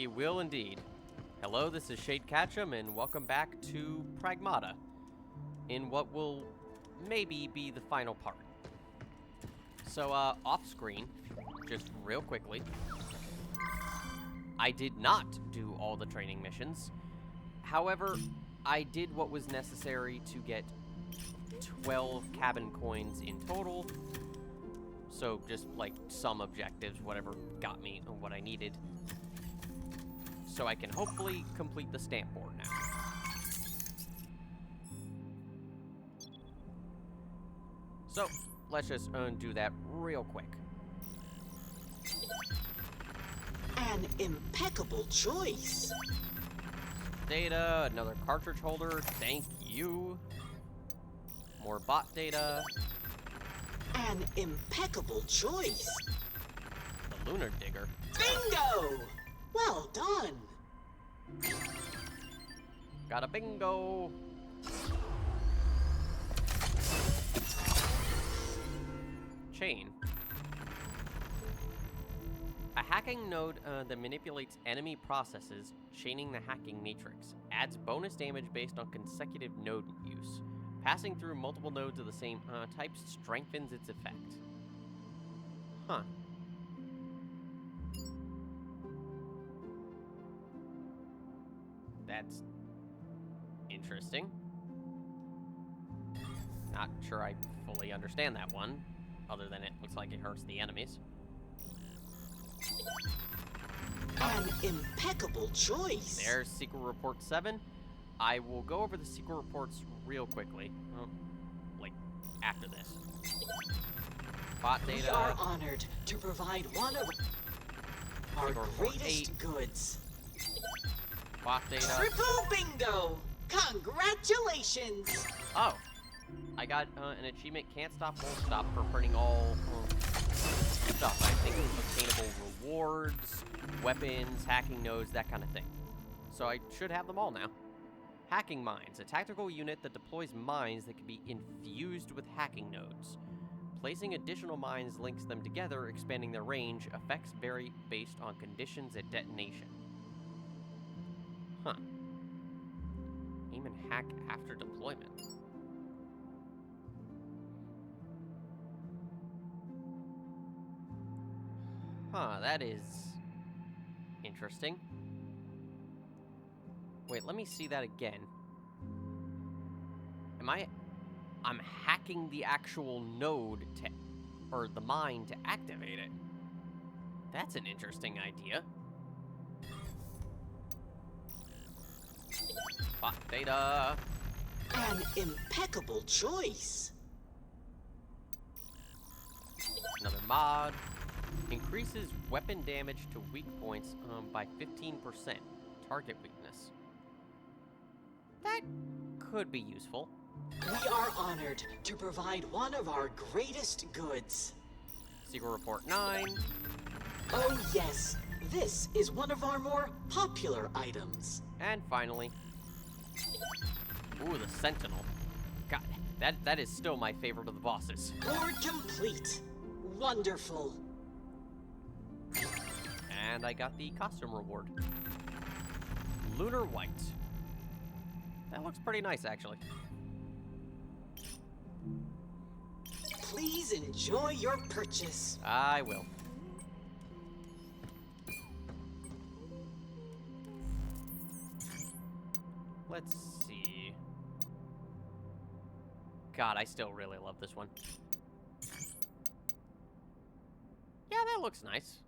We will indeed. Hello, this is Shadeketchum, and welcome back to Pragmata, in what will maybe be the final part. So, off-screen, just real quickly, I did not do all the training missions. However, I did what was necessary to get 12 cabin coins in total. So, just, like, some objectives, whatever got me and what I needed. So I can hopefully complete the stamp board now. So, let's just undo that real quick. An impeccable choice. Data, another cartridge holder, thank you. More bot data. An impeccable choice. The lunar digger. Bingo! Well done. Got a bingo. Chain. A hacking node that manipulates enemy processes, chaining the hacking matrix. Adds bonus damage based on consecutive node use. Passing through multiple nodes of the same type strengthens its effect. Huh. That's interesting. Not sure I fully understand that one, other than it looks like it hurts the enemies. An impeccable choice. There's Secret Report 7. I will go over the secret reports real quickly. Like, after this. Bot data. We are honored to provide one of our Secret Report greatest 8. goods. Bot data. Triple bingo! Congratulations! Oh, I got an achievement, can't stop, won't stop, for printing all stuff. I think obtainable rewards, weapons, hacking nodes, that kind of thing. So I should have them all now. Hacking mines, a tactical unit that deploys mines that can be infused with hacking nodes. Placing additional mines links them together, expanding their range. Effects vary based on conditions at detonation. Huh. Aim and hack after deployment. Huh, that is interesting. Wait, let me see that again. I'm hacking the actual node or the mine to activate it. That's an interesting idea. Bot data. An impeccable choice. Another mod. Increases weapon damage to weak points by 15%. Target weakness. That could be useful. We are honored to provide one of our greatest goods. Secret Report 9. Oh yes, this is one of our more popular items. And finally... Ooh, the Sentinel. God, that is still my favorite of the bosses. Board complete. Wonderful. And I got the costume reward. Lunar White. That looks pretty nice, actually. Please enjoy your purchase. I will. Let's see. God, I still really love this one. Yeah, that looks nice.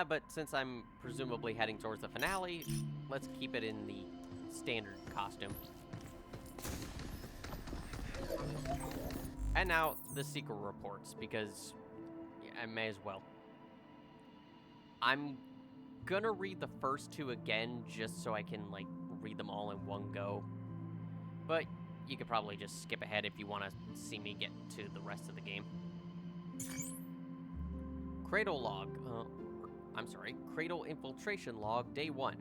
But since I'm presumably heading towards the finale, let's keep it in the standard costume. And now, the secret reports, because I may as well. I'm gonna read the first two again, just so I can, like, read them all in one go. But you could probably just skip ahead if you want to see me get to the rest of the game. Cradle log. Cradle infiltration log, day 1.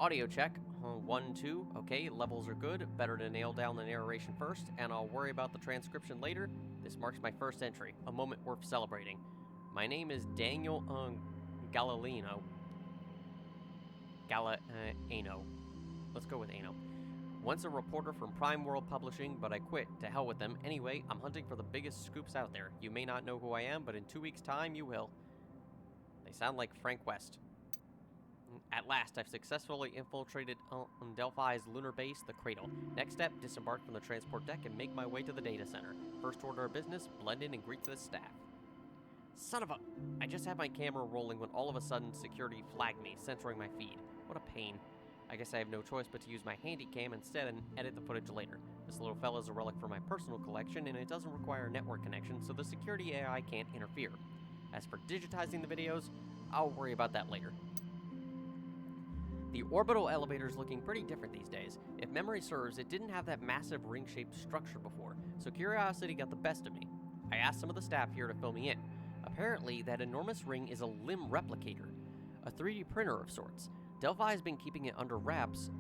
Audio check. 1, 2. Okay, levels are good. Better to nail down the narration first, and I'll worry about the transcription later. This marks my first entry, a moment worth celebrating. My name is Daniel Galileo. Ano. Let's go with Ano. Once a reporter from Prime World Publishing, but I quit. To hell with them. Anyway, I'm hunting for the biggest scoops out there. You may not know who I am, but in 2 weeks' time, you will. They sound like Frank West. At last, I've successfully infiltrated Delphi's lunar base, the Cradle. Next step, disembark from the transport deck and make my way to the data center. First order of business, blend in and greet the staff. Son of a... I just had my camera rolling when all of a sudden security flagged me, censoring my feed. What a pain. I guess I have no choice but to use my handy cam instead and edit the footage later. This little fella is a relic from my personal collection, and it doesn't require a network connection, so the security AI can't interfere. As for digitizing the videos, I'll worry about that later. The orbital elevator's looking pretty different these days. If memory serves, it didn't have that massive ring-shaped structure before, so curiosity got the best of me. I asked some of the staff here to fill me in. Apparently, that enormous ring is a limb replicator, a 3D printer of sorts. Delphi has been keeping it under wraps,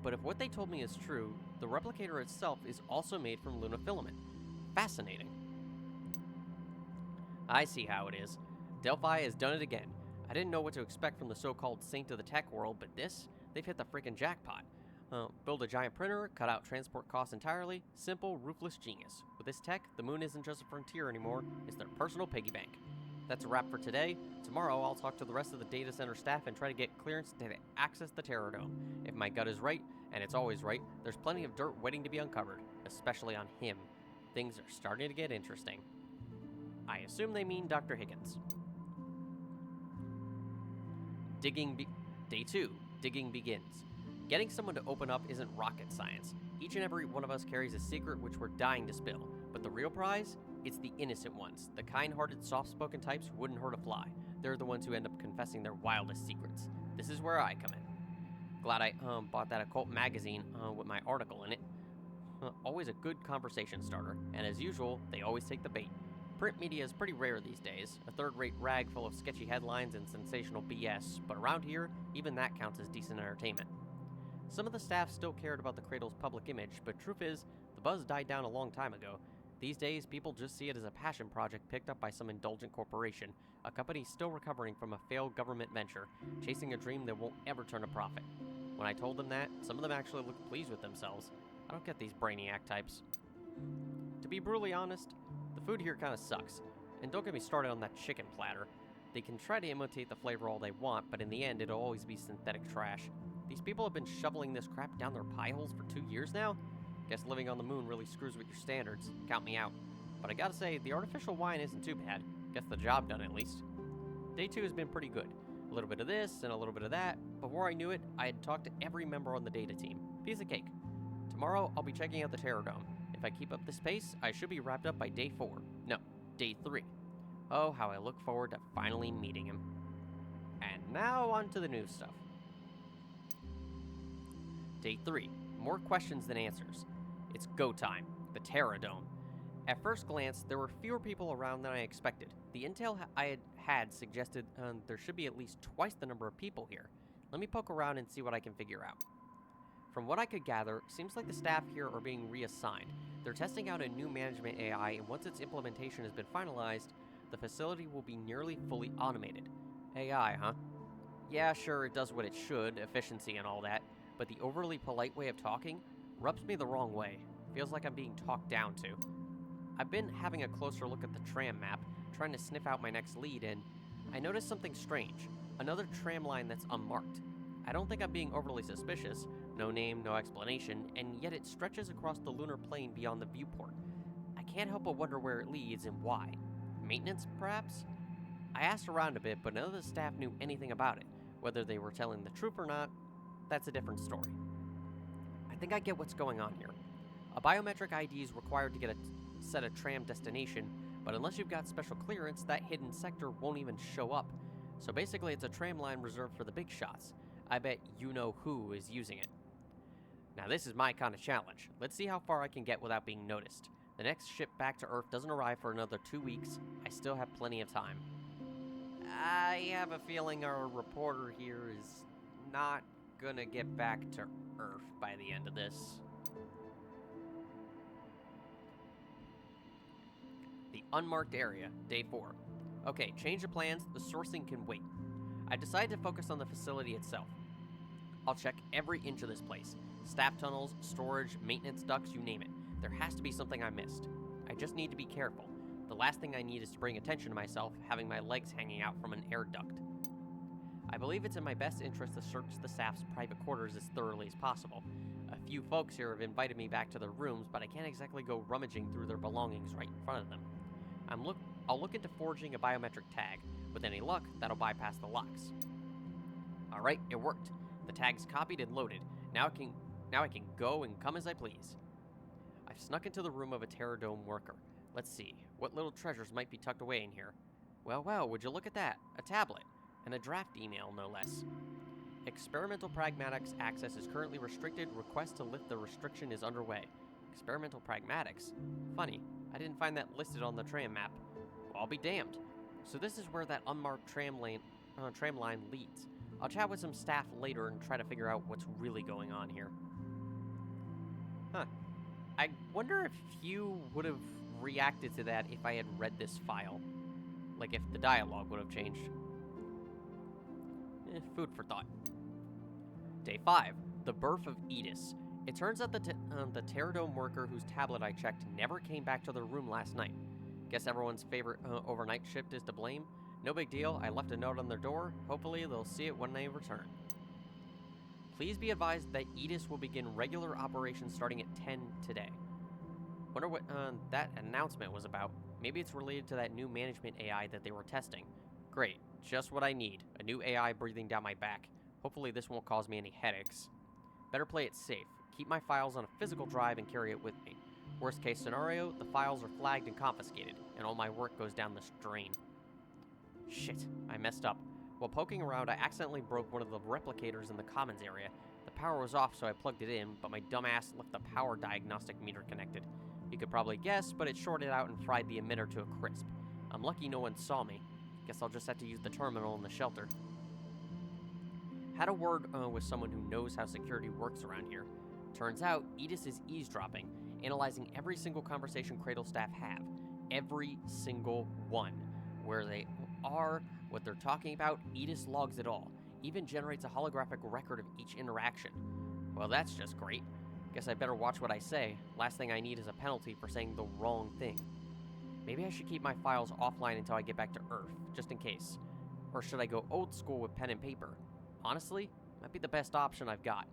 but if what they told me is true, the replicator itself is also made from lunafilament. Fascinating. I see how it is. Delphi has done it again. I didn't know what to expect from the so-called saint of the tech world, but this, they've hit the freaking jackpot. Build a giant printer, cut out transport costs entirely, simple, ruthless genius. With this tech, the moon isn't just a frontier anymore, it's their personal piggy bank. That's a wrap for today. Tomorrow, I'll talk to the rest of the data center staff and try to get clearance to access the Terror Dome. If my gut is right, and it's always right, there's plenty of dirt waiting to be uncovered, especially on him. Things are starting to get interesting. I assume they mean Dr. Higgins. Day 2. Digging begins. Getting someone to open up isn't rocket science. Each and every one of us carries a secret which we're dying to spill. But the real prize? It's the innocent ones. The kind-hearted, soft-spoken types who wouldn't hurt a fly. They're the ones who end up confessing their wildest secrets. This is where I come in. Glad I bought that occult magazine with my article in it. Always a good conversation starter. And as usual, they always take the bait. Print media is pretty rare these days, a third-rate rag full of sketchy headlines and sensational BS, but around here, even that counts as decent entertainment. Some of the staff still cared about the Cradle's public image, but truth is, the buzz died down a long time ago. These days, people just see it as a passion project picked up by some indulgent corporation, a company still recovering from a failed government venture, chasing a dream that won't ever turn a profit. When I told them that, some of them actually looked pleased with themselves. I don't get these brainiac types. To be brutally honest, the food here kinda sucks, and don't get me started on that chicken platter. They can try to imitate the flavor all they want, but in the end, it'll always be synthetic trash. These people have been shoveling this crap down their pie holes for 2 years now? Guess living on the moon really screws with your standards. Count me out. But I gotta say, the artificial wine isn't too bad. Gets the job done at least. Day 2 has been pretty good. A little bit of this and a little bit of that. Before I knew it, I had talked to every member on the data team. Piece of cake. Tomorrow, I'll be checking out the Terror Dome. If I keep up this pace, I should be wrapped up by day 4. No, day 3. Oh, how I look forward to finally meeting him. And now on to the news stuff. Day 3. More questions than answers. It's go time. The Terror Dome. At first glance, there were fewer people around than I expected. The intel I had suggested there should be at least twice the number of people here. Let me poke around and see what I can figure out. From what I could gather, seems like the staff here are being reassigned. They're testing out a new management AI, and once its implementation has been finalized, the facility will be nearly fully automated. AI, huh? Yeah, sure, it does what it should, efficiency and all that, but the overly polite way of talking rubs me the wrong way. Feels like I'm being talked down to. I've been having a closer look at the tram map, trying to sniff out my next lead, and I noticed something strange. Another tram line that's unmarked. I don't think I'm being overly suspicious. No name, no explanation, and yet it stretches across the lunar plane beyond the viewport. I can't help but wonder where it leads and why. Maintenance, perhaps? I asked around a bit, but none of the staff knew anything about it. Whether they were telling the truth or not, that's a different story. I think I get what's going on here. A biometric ID is required to get a set a tram destination, but unless you've got special clearance, that hidden sector won't even show up. So basically, it's a tram line reserved for the big shots. I bet you know who is using it. Now this is my kind of challenge. Let's see how far I can get without being noticed. The next ship back to Earth doesn't arrive for another 2 weeks. I still have plenty of time. I have a feeling our reporter here is not gonna get back to Earth by the end of this. The unmarked area, day 4. Okay, change of plans. The sourcing can wait. I decided to focus on the facility itself. I'll check every inch of this place. Staff tunnels, storage, maintenance ducts, you name it. There has to be something I missed. I just need to be careful. The last thing I need is to bring attention to myself, having my legs hanging out from an air duct. I believe it's in my best interest to search the staff's private quarters as thoroughly as possible. A few folks here have invited me back to their rooms, but I can't exactly go rummaging through their belongings right in front of them. I'll look into forging a biometric tag. With any luck, that'll bypass the locks. Alright, it worked. The tag's copied and loaded. Now I can go and come as I please. I've snuck into the room of a Terradome worker. Let's see, what little treasures might be tucked away in here? Well, would you look at that? A tablet. And a draft email, no less. Experimental Pragmatics access is currently restricted. Request to lift the restriction is underway. Experimental Pragmatics? Funny, I didn't find that listed on the tram map. Well, I'll be damned. So this is where that unmarked tram line leads. I'll chat with some staff later and try to figure out what's really going on here. Huh. I wonder if you would have reacted to that if I had read this file. Like if the dialogue would have changed. Food for thought. Day 5. The birth of Edis. It turns out the Terradome worker whose tablet I checked never came back to their room last night. Guess everyone's favorite overnight shift is to blame. No big deal, I left a note on their door. Hopefully they'll see it when they return. Please be advised that Edis will begin regular operations starting at 10 today. Wonder what that announcement was about. Maybe it's related to that new management AI that they were testing. Great, just what I need. A new AI breathing down my back. Hopefully this won't cause me any headaches. Better play it safe. Keep my files on a physical drive and carry it with me. Worst case scenario, the files are flagged and confiscated, and all my work goes down the drain. Shit, I messed up. While poking around, I accidentally broke one of the replicators in the commons area. The power was off, so I plugged it in, but my dumbass left the power diagnostic meter connected. You could probably guess, but it shorted out and fried the emitter to a crisp. I'm lucky no one saw me. Guess I'll just have to use the terminal in the shelter. Had a word with someone who knows how security works around here. Turns out, Edis is eavesdropping, analyzing every single conversation Cradle staff have. Every single one. Where they are, what they're talking about, Edis logs it all. Even generates a holographic record of each interaction. Well, that's just great. Guess I better watch what I say. Last thing I need is a penalty for saying the wrong thing. Maybe I should keep my files offline until I get back to Earth, just in case. Or should I go old school with pen and paper? Honestly, might be the best option I've got.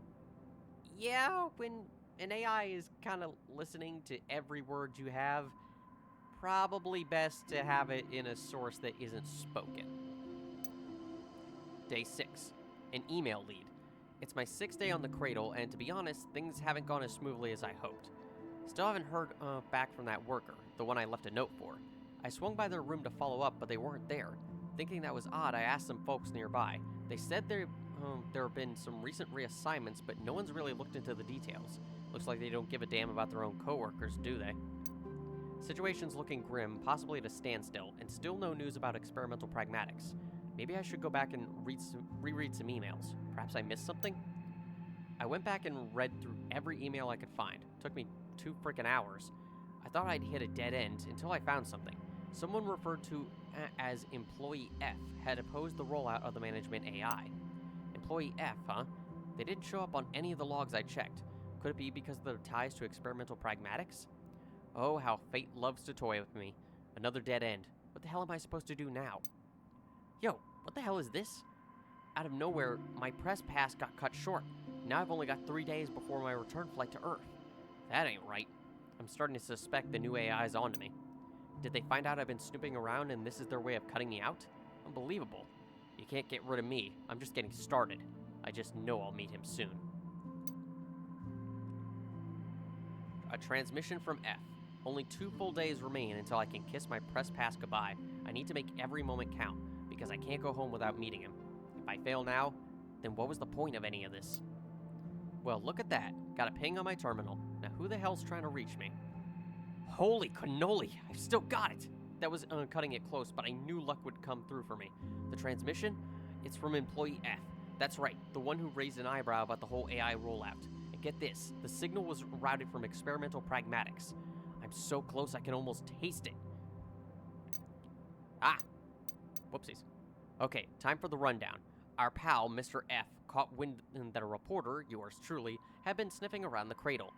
Yeah, when an AI is kind of listening to every word you have, probably best to have it in a source that isn't spoken. Day 6. An email lead. It's my 6th day on the Cradle, and to be honest, things haven't gone as smoothly as I hoped. Still haven't heard back from that worker, the one I left a note for. I swung by their room to follow up, but they weren't there. Thinking that was odd, I asked some folks nearby. They said there have been some recent reassignments, but no one's really looked into the details. Looks like they don't give a damn about their own coworkers, do they? Situation's looking grim, possibly at a standstill, and still no news about experimental pragmatics. Maybe I should go back and reread some emails. Perhaps I missed something? I went back and read through every email I could find. Took me 2 frickin' hours. I thought I'd hit a dead end until I found something. Someone referred to as Employee F had opposed the rollout of the management AI. Employee F, huh? They didn't show up on any of the logs I checked. Could it be because of their ties to experimental pragmatics? Oh, how fate loves to toy with me. Another dead end. What the hell am I supposed to do now? Yo, what the hell is this? Out of nowhere, my press pass got cut short. Now I've only got 3 days before my return flight to Earth. That ain't right. I'm starting to suspect the new AI's onto me. Did they find out I've been snooping around and this is their way of cutting me out? Unbelievable. You can't get rid of me. I'm just getting started. I just know I'll meet him soon. A transmission from F. Only 2 full days remain until I can kiss my press pass goodbye. I need to make every moment count, because I can't go home without meeting him. If I fail now, then what was the point of any of this? Well, look at that. Got a ping on my terminal. Now who the hell's trying to reach me? Holy cannoli, I've still got it! That was cutting it close, but I knew luck would come through for me. The transmission? It's from Employee F. That's right, the one who raised an eyebrow about the whole AI rollout. And get this, the signal was routed from experimental pragmatics. I'm so close I can almost taste it. Ah, Whoopsies. Okay, time for the rundown. Our pal, Mr. F, caught wind that a reporter, yours truly, had been sniffing around the cradle.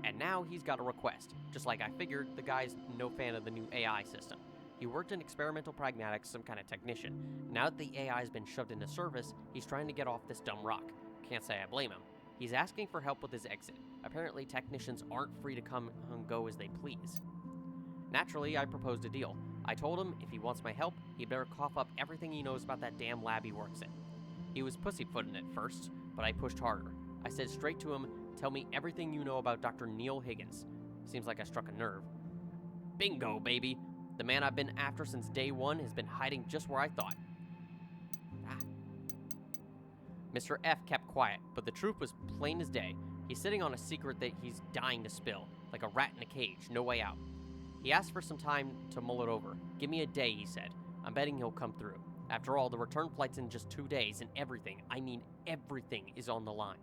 And now he's got a request. Just like I figured, the guy's no fan of the new AI system. He worked in experimental pragmatics, some kind of technician. Now that the AI's been shoved into service, he's trying to get off this dumb rock. Can't say I blame him. He's asking for help with his exit. Apparently, technicians aren't free to come and go as they please. Naturally, I proposed a deal. I told him if he wants my help, he better cough up everything he knows about that damn lab he works in. He was pussyfooting at first, but I pushed harder. I said straight to him, "Tell me everything you know about Dr. Neil Higgins." Seems like I struck a nerve. Bingo, baby! The man I've been after since day one has been hiding just where I thought. Mr. F kept quiet, but the truth was plain as day. He's sitting on a secret that he's dying to spill, like a rat in a cage, no way out. He asked for some time to mull it over. "Give me a day," he said. "I'm betting he'll come through. After all, the return flight's in just 2 days, and everything, I mean everything, is on the line."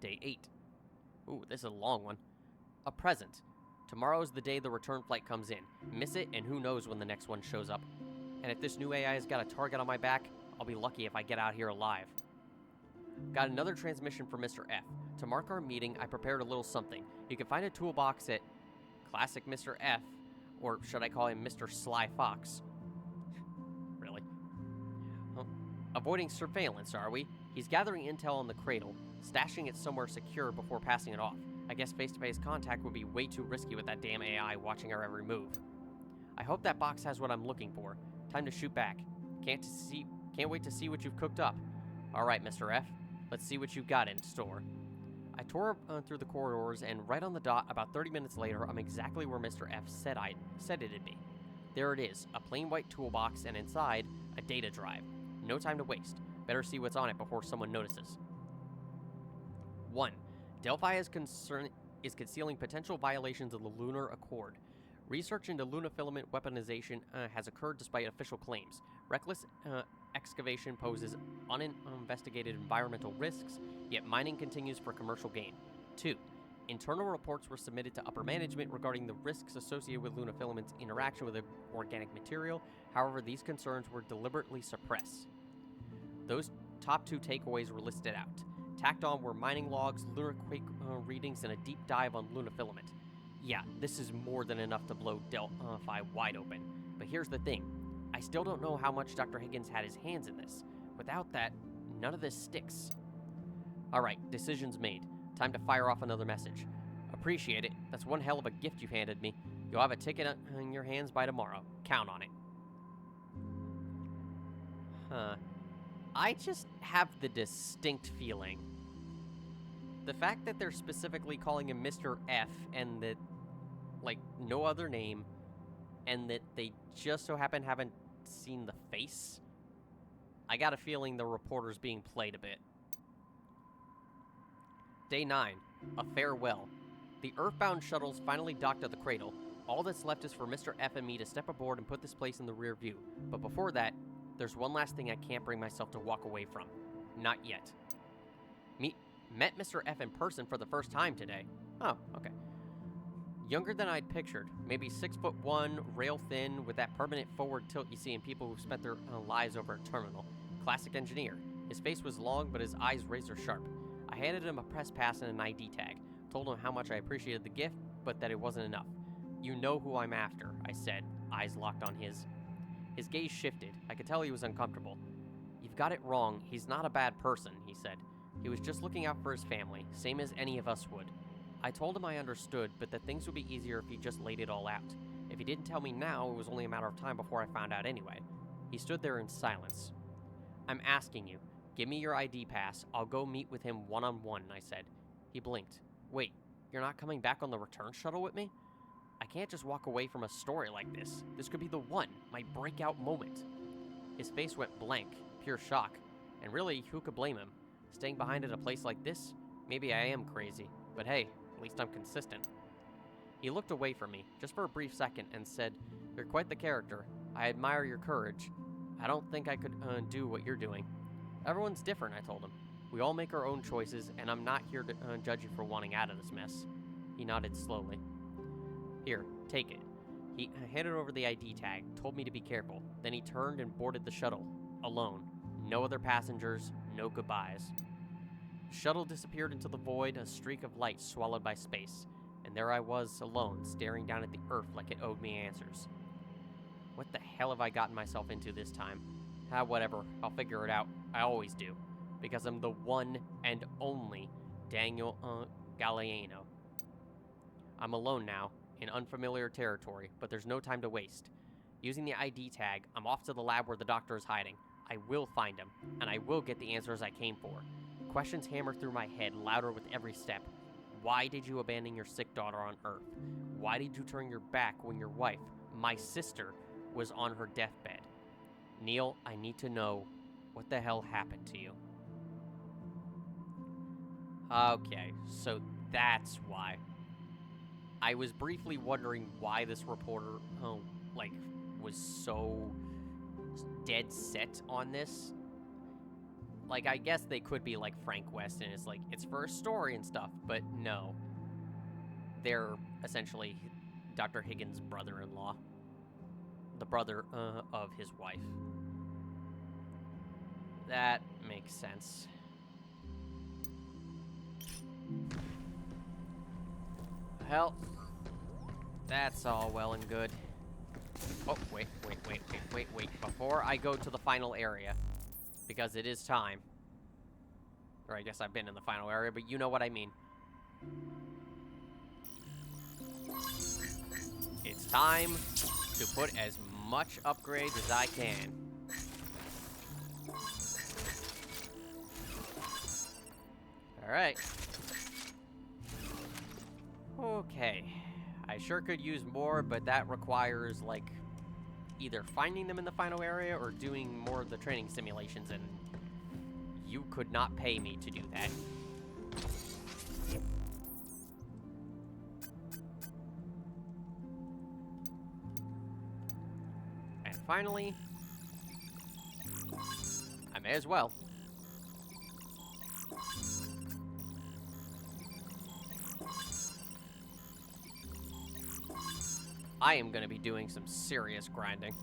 Day 8. Ooh, this is a long one. A present. Tomorrow is the day the return flight comes in. Miss it, and who knows when the next one shows up. And if this new AI has got a target on my back, I'll be lucky if I get out here alive. Got another transmission from Mr. F. To mark our meeting, I prepared a little something. You can find a toolbox at Classic Mr. F, or should I call him Mr. Sly Fox? Really? Avoiding surveillance, are we? He's gathering intel on the cradle, stashing it somewhere secure before passing it off. I guess face-to-face contact would be way too risky with that damn AI watching our every move. I hope that box has what I'm looking for. Time to shoot back. Can't wait to see what you've cooked up. Alright, Mr. F, let's see what you've got in store. I tore through the corridors, and right on the dot, about 30 minutes later, I'm exactly where Mr. F said it'd be. There it is, a plain white toolbox, and inside, a data drive. No time to waste. Better see what's on it before someone notices. 1. Delphi is concealing potential violations of the Lunar Accord. Research into lunafilament weaponization has occurred despite official claims. Reckless excavation poses uninvestigated environmental risks, yet mining continues for commercial gain. 2. Internal reports were submitted to upper management regarding the risks associated with lunafilament's interaction with organic material. However, these concerns were deliberately suppressed. Those top 2 takeaways were listed out. Tacked on were mining logs, lunar quake readings, and a deep dive on lunafilament. Yeah, this is more than enough to blow Delphi wide open. But here's the thing. I still don't know how much Dr. Higgins had his hands in this. Without that, none of this sticks. Alright, decision's made. Time to fire off another message. Appreciate it. That's one hell of a gift you've handed me. You'll have a ticket in your hands by tomorrow. Count on it. I just have the distinct feeling. The fact that they're specifically calling him Mr. F and that, no other name, and that they just so haven't seen the face, I got a feeling the reporter's being played a bit. Day 9. A farewell. The Earthbound shuttle's finally docked at the cradle. All that's left is for Mr. F and me to step aboard and put this place in the rear view. But before that, there's one last thing I can't bring myself to walk away from. Not yet. Met Mr. F in person for the first time today. Oh, okay. Younger than I'd pictured. Maybe 6'1", rail thin, with that permanent forward tilt you see in people who've spent their lives over a terminal. Classic engineer. His face was long, but his eyes razor sharp. I handed him a press pass and an ID tag. Told him how much I appreciated the gift, but that it wasn't enough. "You know who I'm after," I said, eyes locked on his. His gaze shifted. I could tell he was uncomfortable. "You've got it wrong. He's not a bad person," he said. "He was just looking out for his family, same as any of us would." I told him I understood, but that things would be easier if he just laid it all out. If he didn't tell me now, it was only a matter of time before I found out anyway. He stood there in silence. "I'm asking you. Give me your ID pass. I'll go meet with him one-on-one," I said. He blinked. "Wait, you're not coming back on the return shuttle with me? I can't just walk away from a story like this. This could be the one, my breakout moment." His face went blank, pure shock. And really, who could blame him? Staying behind at a place like this? Maybe I am crazy, but hey, at least I'm consistent. He looked away from me, just for a brief second, and said, "You're quite the character. I admire your courage. I don't think I could do what you're doing." "Everyone's different," I told him. "We all make our own choices, and I'm not here to judge you for wanting out of this mess." He nodded slowly. "Here, take it." He handed over the ID tag, told me to be careful. Then he turned and boarded the shuttle, alone. No other passengers, no goodbyes. The shuttle disappeared into the void, a streak of light swallowed by space. And there I was, alone, staring down at the Earth like it owed me answers. What the hell have I gotten myself into this time? Whatever. I'll figure it out. I always do. Because I'm the one and only Daniel Galliano. I'm alone now, in unfamiliar territory, but there's no time to waste. Using the ID tag, I'm off to the lab where the doctor is hiding. I will find him, and I will get the answers I came for. Questions hammer through my head, louder with every step. Why did you abandon your sick daughter on Earth? Why did you turn your back when your wife, my sister, was on her deathbed? Neil, I need to know what the hell happened to you. Okay, so that's why. I was briefly wondering why this reporter, was so dead set on this. Like, I guess they could be like Frank West and it's like, it's for a story and stuff, but no. They're essentially Dr. Higgins' brother-in-law. The brother of his wife. That makes sense. Well, that's all well and good. Oh, wait. Before I go to the final area, because it is time. Or I guess I've been in the final area, but you know what I mean. It's time to put as much upgrades as I can. Alright. Okay. I sure could use more, but that requires, like, either finding them in the final area or doing more of the training simulations, and you could not pay me to do that. And finally, I may as well. I am going to be doing some serious grinding.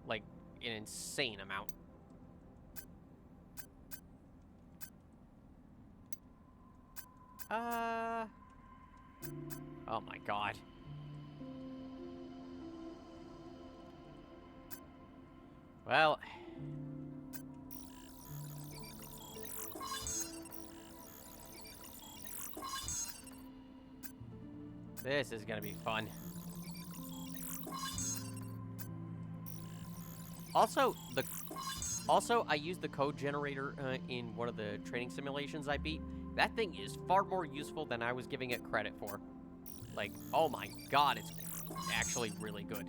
Like, an insane amount. Oh my god. Well... this is gonna be fun. Also, I used the code generator in one of the training simulations I beat. That thing is far more useful than I was giving it credit for. Like, oh my god, it's actually really good.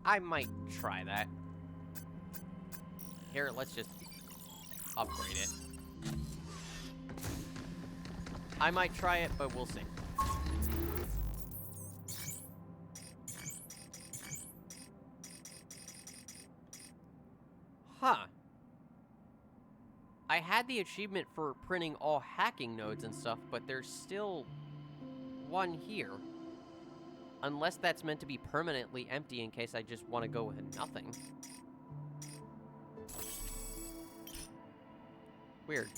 I might try that. Here, let's just upgrade it. I might try it, but we'll see. Huh. I had the achievement for printing all hacking nodes and stuff, but there's still one here. Unless that's meant to be permanently empty in case I just want to go with nothing. Weird.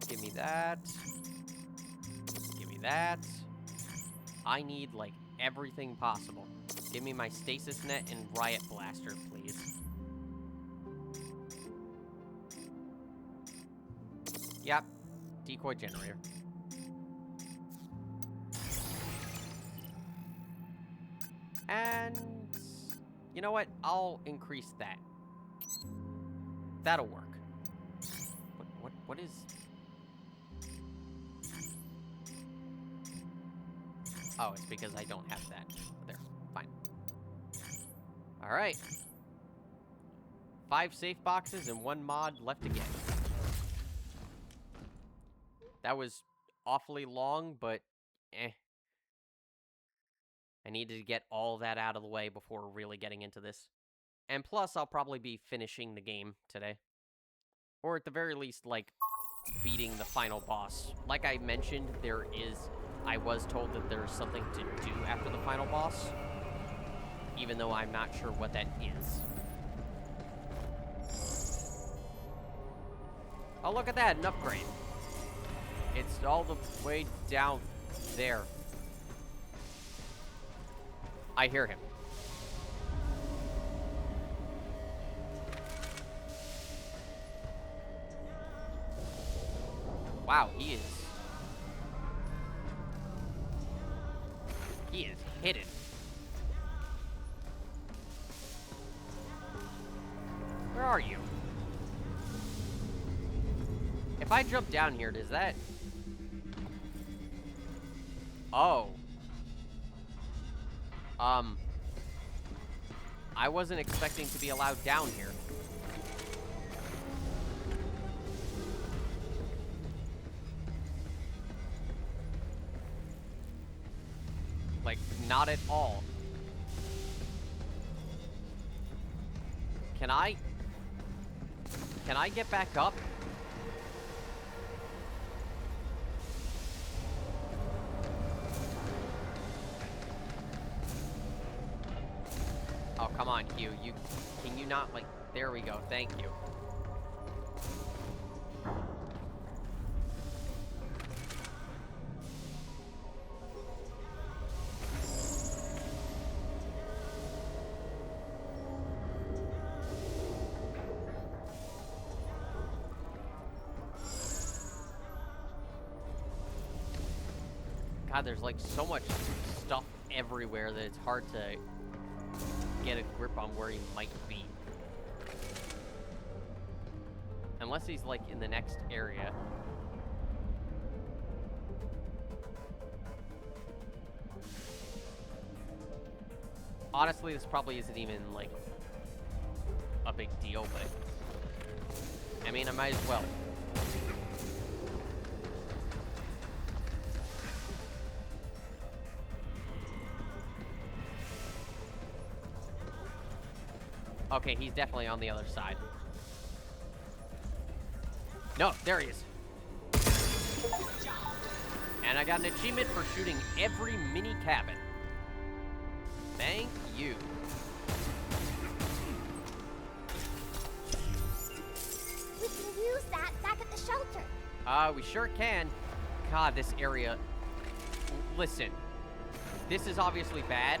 Give me that. Give me that. I need, like, everything possible. Give me my stasis net and riot blaster, please. Yep. Decoy generator. And... you know what? I'll increase that. That'll work. What is... oh, it's because I don't have that. There. Fine. Alright. 5 safe boxes and 1 mod left to get. That was awfully long, but eh. I needed to get all that out of the way before really getting into this. And plus, I'll probably be finishing the game today. Or at the very least, like, beating the final boss. Like I mentioned, I was told that there's something to do after the final boss. Even though I'm not sure what that is. Oh, look at that, an upgrade. It's all the way down there. I hear him. Wow, he is hidden. Where are you? If I jump down here, does that... Oh. I wasn't expecting to be allowed down here. Like, not at all. Can I get back up? Oh, come on, Hugh. Can you not, like... There we go. Thank you. God, there's like so much stuff everywhere that it's hard to get a grip on where he might be. Unless he's like in the next area. Honestly, this probably isn't even like a big deal, but I mean, I might as well. Okay, he's definitely on the other side. No, there he is. And I got an achievement for shooting every mini cabin. Thank you. We can use that back at the shelter. We sure can. God, this area... Listen, this is obviously bad.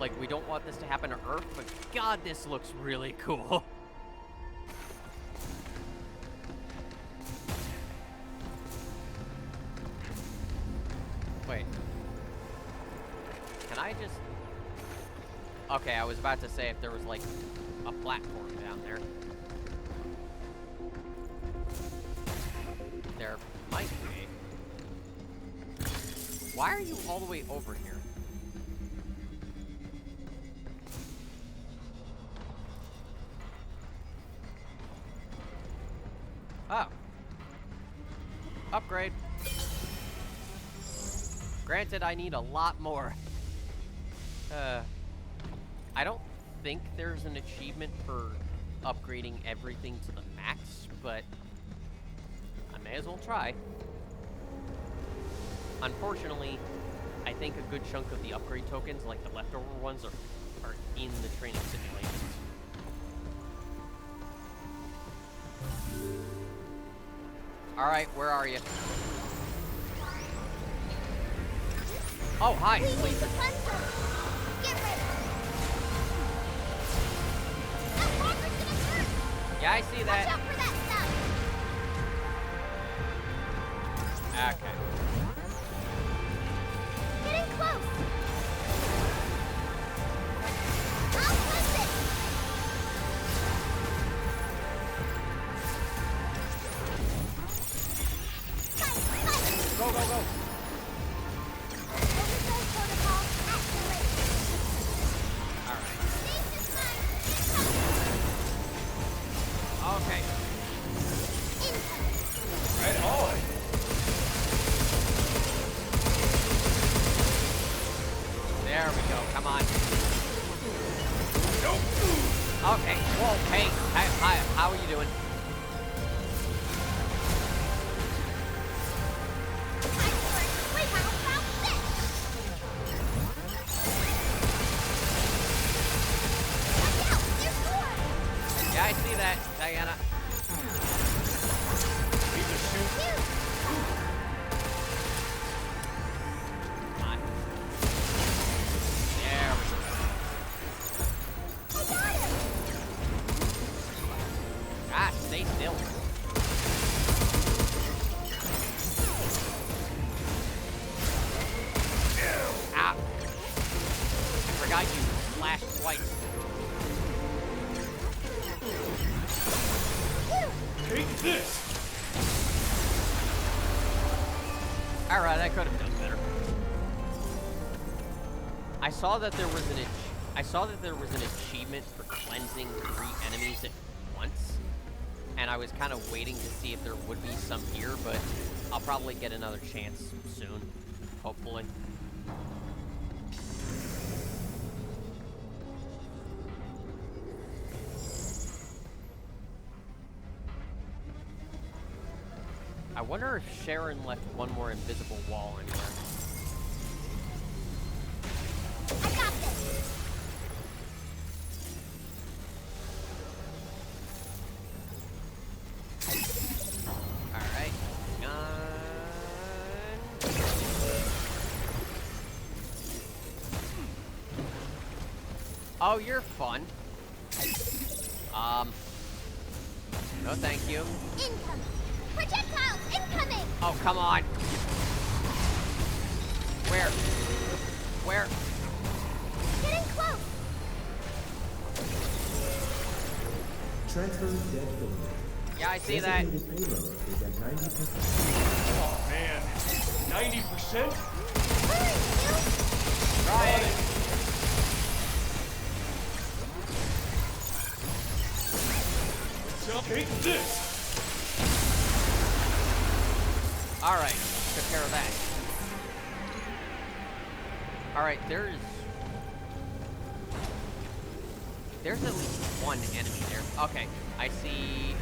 Like, we don't want this to happen to Earth, but God, this looks really cool. Wait. Can I just... Okay, I was about to say if there was, like, a platform down there. There might be. Why are you all the way over here? Oh. Upgrade. Granted, I need a lot more. I don't think there's an achievement for upgrading everything to the max, but I may as well try. Unfortunately, I think a good chunk of the upgrade tokens, like the leftover ones, are in the training simulations. Alright, where are you? Oh, hi, We need please. the cleanser. Get ready. That walker's gonna hurt. Yeah, I see that. Watch out for that stuff. Okay. Getting close. I'll cleanse it. Go, go, go. Overflow protocol activated. Alright. Stasis mine Okay. incoming. Right on. come on. Okay, whoa, hey, hi, how are you doing? Wait, how about this? Watch out, there's more! Yeah, I see that, Diana. Phew. Come on. There we go. I got him! Ah, stay still. Ah. I forgot you flashed twice. Take this! Alright, I could have done better. I saw that there was an achievement for cleansing 3 enemies at once. And I was kind of waiting to see if there would be some here, but I'll probably get another chance soon. Hopefully. I wonder if Sharon left one more invisible wall anywhere. I got this! Alright, hang on. Oh, you're fun. No thank you. Incoming! Projectiles incoming! Oh, come on. Where? Where? Getting close! Transferring dead filament. Yeah, I see that. Designated payload is at 90%. Oh man, 90%? Hurry, you! Trying. So take this! Alright, took care of that. Alright, there's at least one enemy there. Okay, I see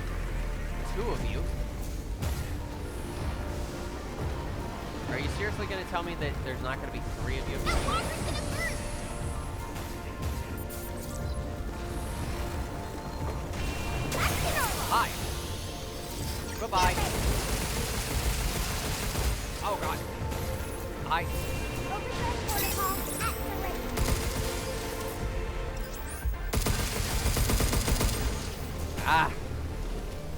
2 of you. Are you seriously gonna tell me that there's not gonna be 3 of you? That walker's gonna burn! Back to normal! Hi. Goodbye. Oh god. Hi. Overdrive protocol activated! Ah.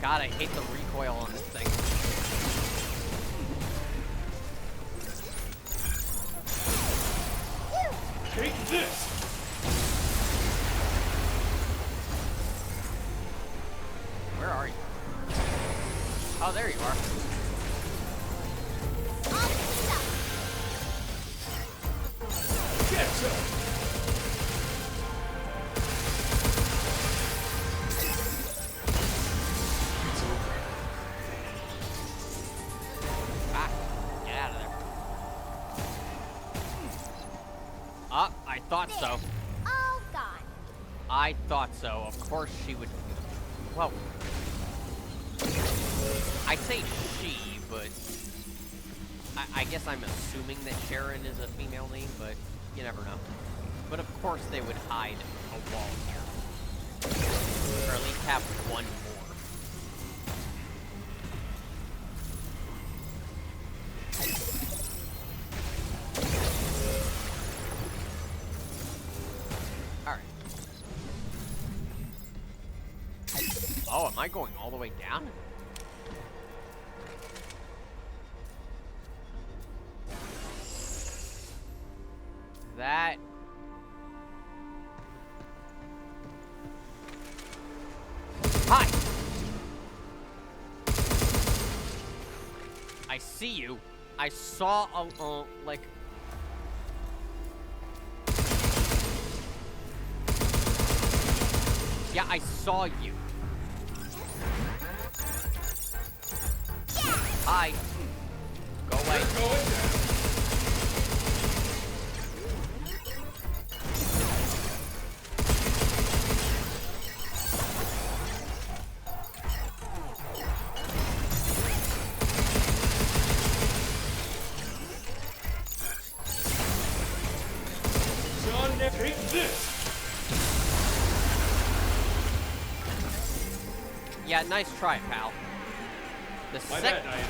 God, I hate the recoil on this thing. Phew! Take this! Where are you? Oh, there you are. All fixed up! Get some! It's over. Ah, get out of there. Ah, I thought so. All gone. I thought so. Of course she would. Well, I say she, but I guess I'm assuming that Sharon is a female name, but you never know. But of course they would hide a wall here. Or at least have one more. Alright. Oh, am I going all the way down? That... Hi! I see you. I saw a, like... Yeah, I saw you. Hi. Go away. Going down. Take this! Yeah, nice try, pal. My bad, Diana.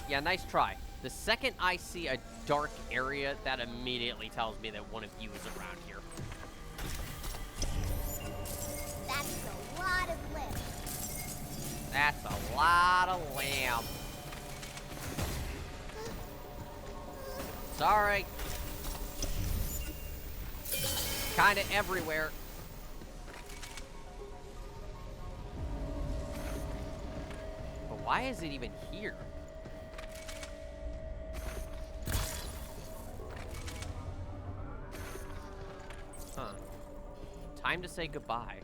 Yeah, nice try. The second I see a dark area, that immediately tells me that one of you is around here. That's a lot of lift. That's a lot of lamb. Sorry. Kinda everywhere. But why is it even here? Huh. Time to say goodbye.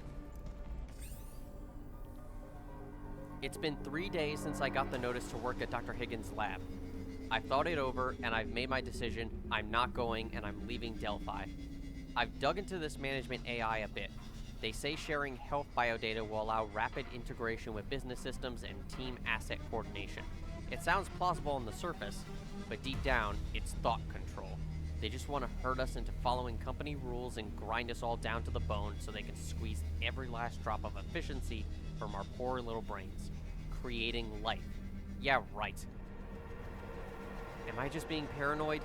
It's been 3 days since I got the notice to work at Dr. Higgins' lab. I've thought it over, and I've made my decision. I'm not going, and I'm leaving Delphi. I've dug into this management AI a bit. They say sharing health biodata will allow rapid integration with business systems and team asset coordination. It sounds plausible on the surface, but deep down, it's thought control. They just want to herd us into following company rules and grind us all down to the bone so they can squeeze every last drop of efficiency from our poor little brains. Creating life. Yeah, right. Am I just being paranoid?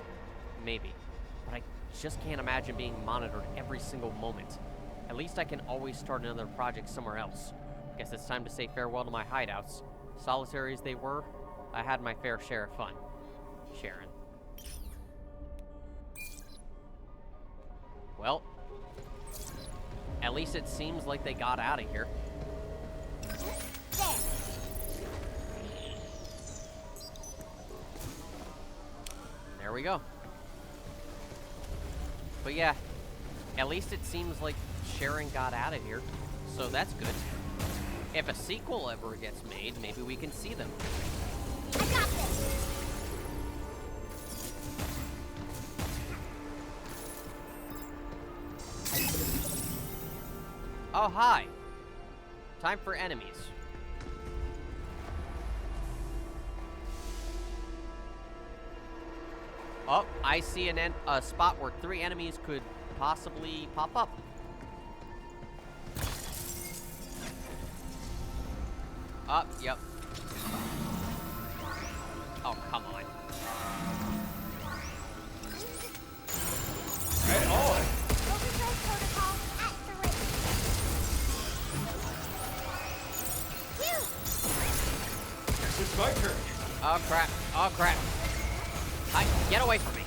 Maybe. But I just can't imagine being monitored every single moment. At least I can always start another project somewhere else. Guess it's time to say farewell to my hideouts. Solitary as they were, I had my fair share of fun. Sharon. Well, at least it seems like they got out of here. There. There we go. But yeah, at least it seems like Sharon got out of here, so that's good. If a sequel ever gets made, maybe we can see them. I got this. Oh, hi. Time for enemies. Oh, I see a spot where 3 enemies could possibly pop up. Yep. Oh, come on. Right on! Overdrive protocol activate. Phew. Guess it's my turn. Oh, crap. Oh, crap. Hi, get away from me.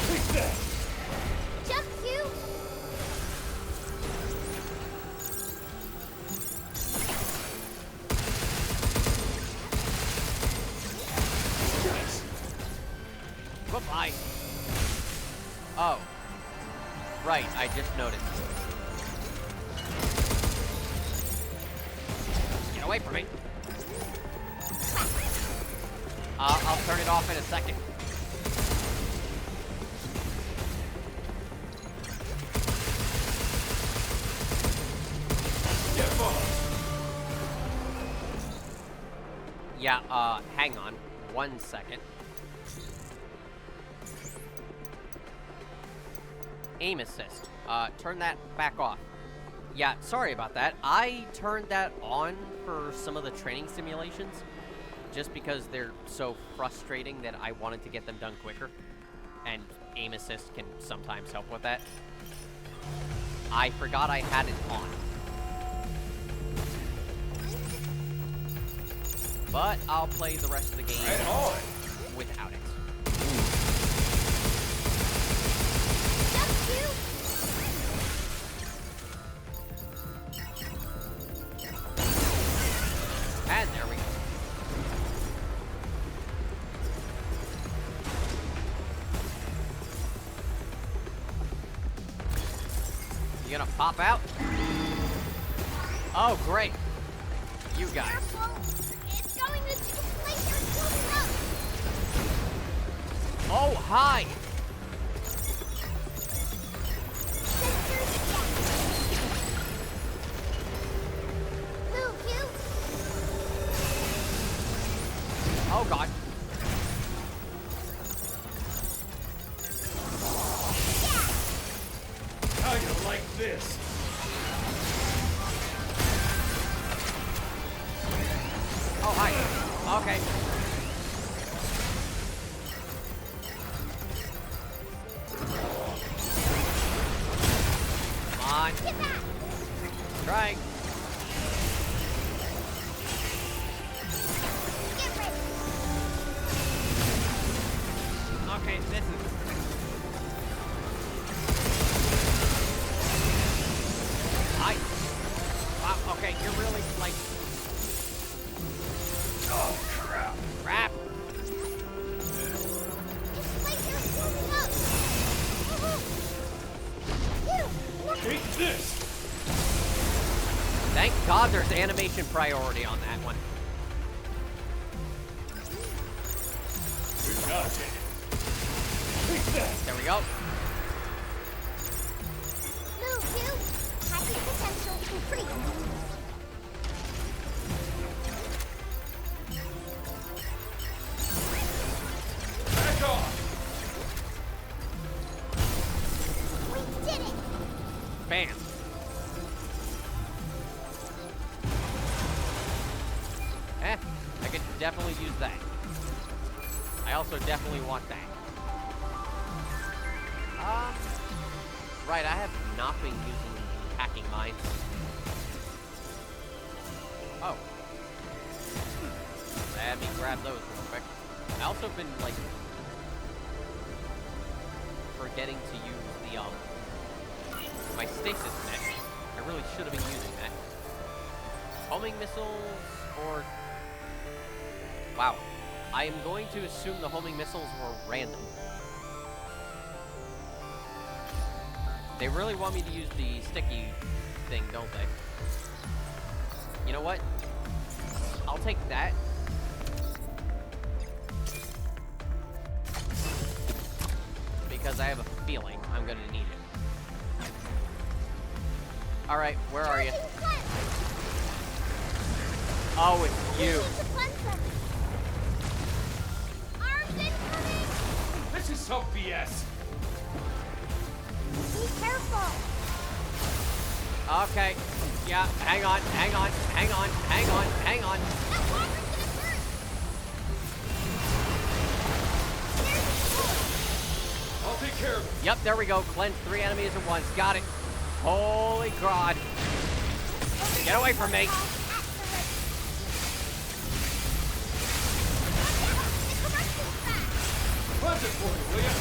Take that! Jump you. Yes! Goodbye. Oh. Right, I just noticed. Get away from me. I'll turn it off in a second. Get off! Yeah, hang on. 1 second. Aim assist. Turn that back off. Yeah, sorry about that. I turned that on for some of the training simulations, just because they're so frustrating that I wanted to get them done quicker. And aim assist can sometimes help with that. I forgot I had it on. But I'll play the rest of the game Right on! without it. Jump you. And there we go. You gonna pop out? Oh, great. You guys. Careful. It's going to deflate your system. Oh, hi. Sensors down. Move you. Oh, God. this. Oh, hi. Okay. Come on. Get back! Trying. Get ready! Okay, this is... Hi. Wow, okay, you're really, like... Oh, crap. Crap. It's like you're moving up! You! Look! Take this. Thank God there's animation priority on that one. Good job, Jake. Take that. There we go. Move, you! Hacking potential increased! Back off. We did it! Bam. I could definitely use that. I also definitely want that. Right, I have not been using hacking mines. Oh. Let me grab those real quick. I also been, like, forgetting to use the, my stasis net. I really should have been using that. Homing missiles, or... Wow. I am going to assume the homing missiles were random. They really want me to use the sticky thing, don't they? You know what? I'll take that. Because I have a feeling I'm gonna need it. Alright, where are you? Charging cleanse! Oh, it's We you. need to cleanse them! Arms incoming! This is some BS. Be careful! Okay. Yeah, hang on, hang on, hang on, hang on, hang on. That water's gonna burst! There's the sword! I'll take care of it. Yep, there we go. Cleanse 3 enemies at once. Got it. Holy God. Get away from me. Cleanse it for me, will you?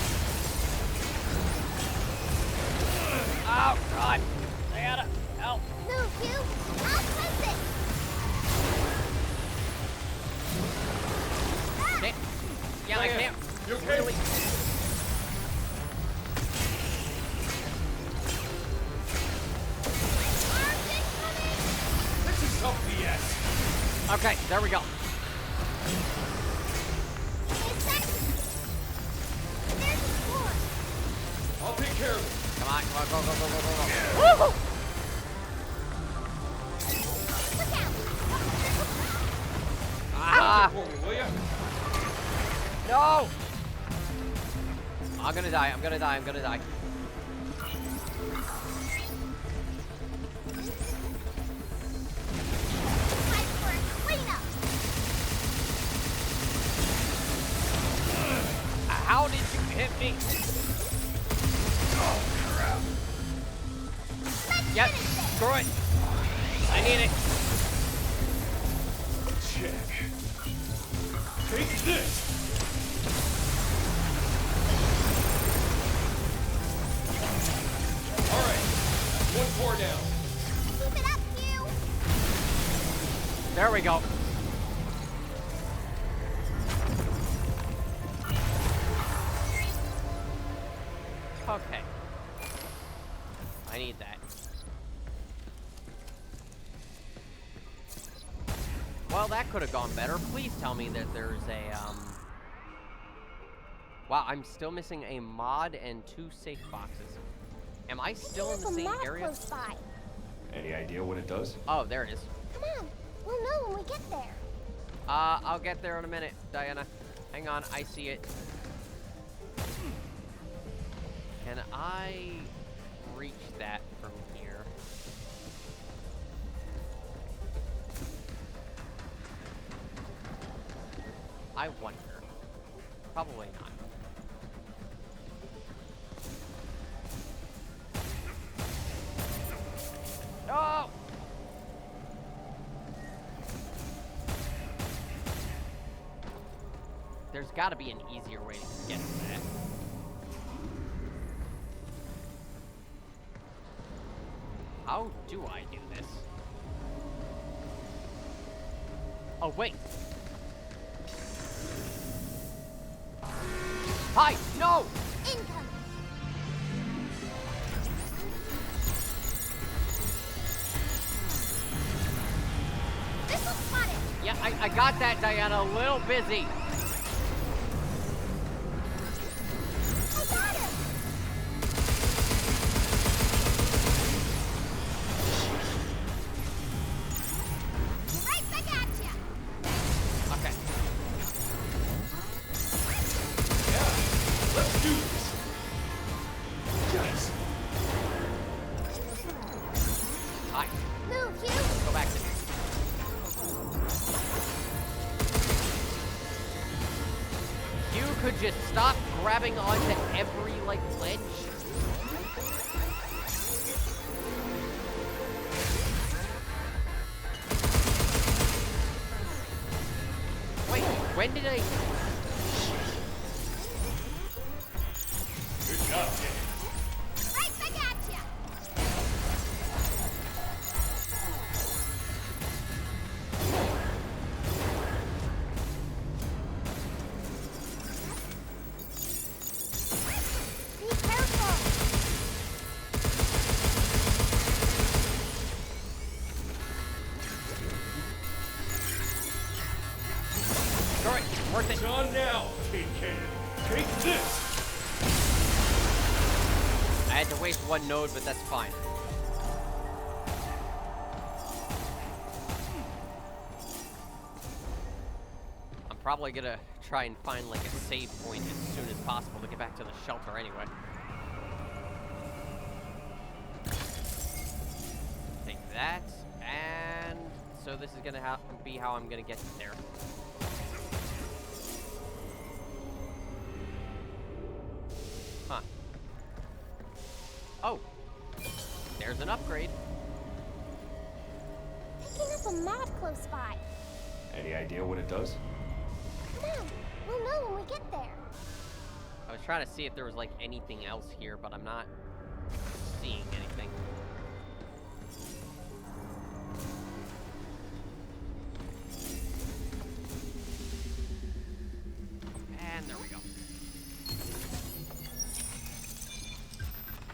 Oh, God. Diana, help. Move, you! I'll cleanse it! Can't. Yeah, I can't. You okay? Really. Arms incoming! This is some BS. Okay, there we go. It's back! There's the sword! I'll take care of it. Come on, go, go, go, go, go, go. Look out! Ah, For me, will you? no. I'm gonna die, I'm gonna die, I'm gonna die. Time for a cleanup! How did you hit me? Oh, crap. Let's Yep, finish this! screw it. I need it. Check. Take this. All right. That's one core down. Keep it up, you! There we go. Okay. I need that. Well, that could have gone better. Please tell me that there's a, Wow, I'm still missing a mod and 2 safe boxes. Am I still in the There's a same map area? close by. Any idea what it does? Oh, there it is. Come on, we'll know when we get there. I'll get there in a minute, Diana. Hang on, I see it. Can I reach that from here. I wonder. Probably not. No! There's got to be an easier way to get to that. How do I do this? Oh, wait. Hi! No! Incoming. Missile spotted. Yeah, I got that, Diana. A little busy. I got him. Right back at ya. Okay. Yeah, let's do this. Yes. Hi. Move, Hugh. Let's go back to You could just stop grabbing onto every, like, ledge. Wait, when did I... Good job, Jay. Right back at ya. Be careful. Alright, worth It's it. on now, Kid Cannon. Take this. I had to waste one node, but that's fine. I'm probably gonna try and find like a save point as soon as possible to get back to the shelter anyway. Take that, and so this is gonna be how I'm gonna get there. Huh. Oh, there's an upgrade. Picking up a map close by. Any idea what it does? Come on. We'll know when we get there. I was trying to see if there was like anything else here, but I'm not seeing anything. And there we go.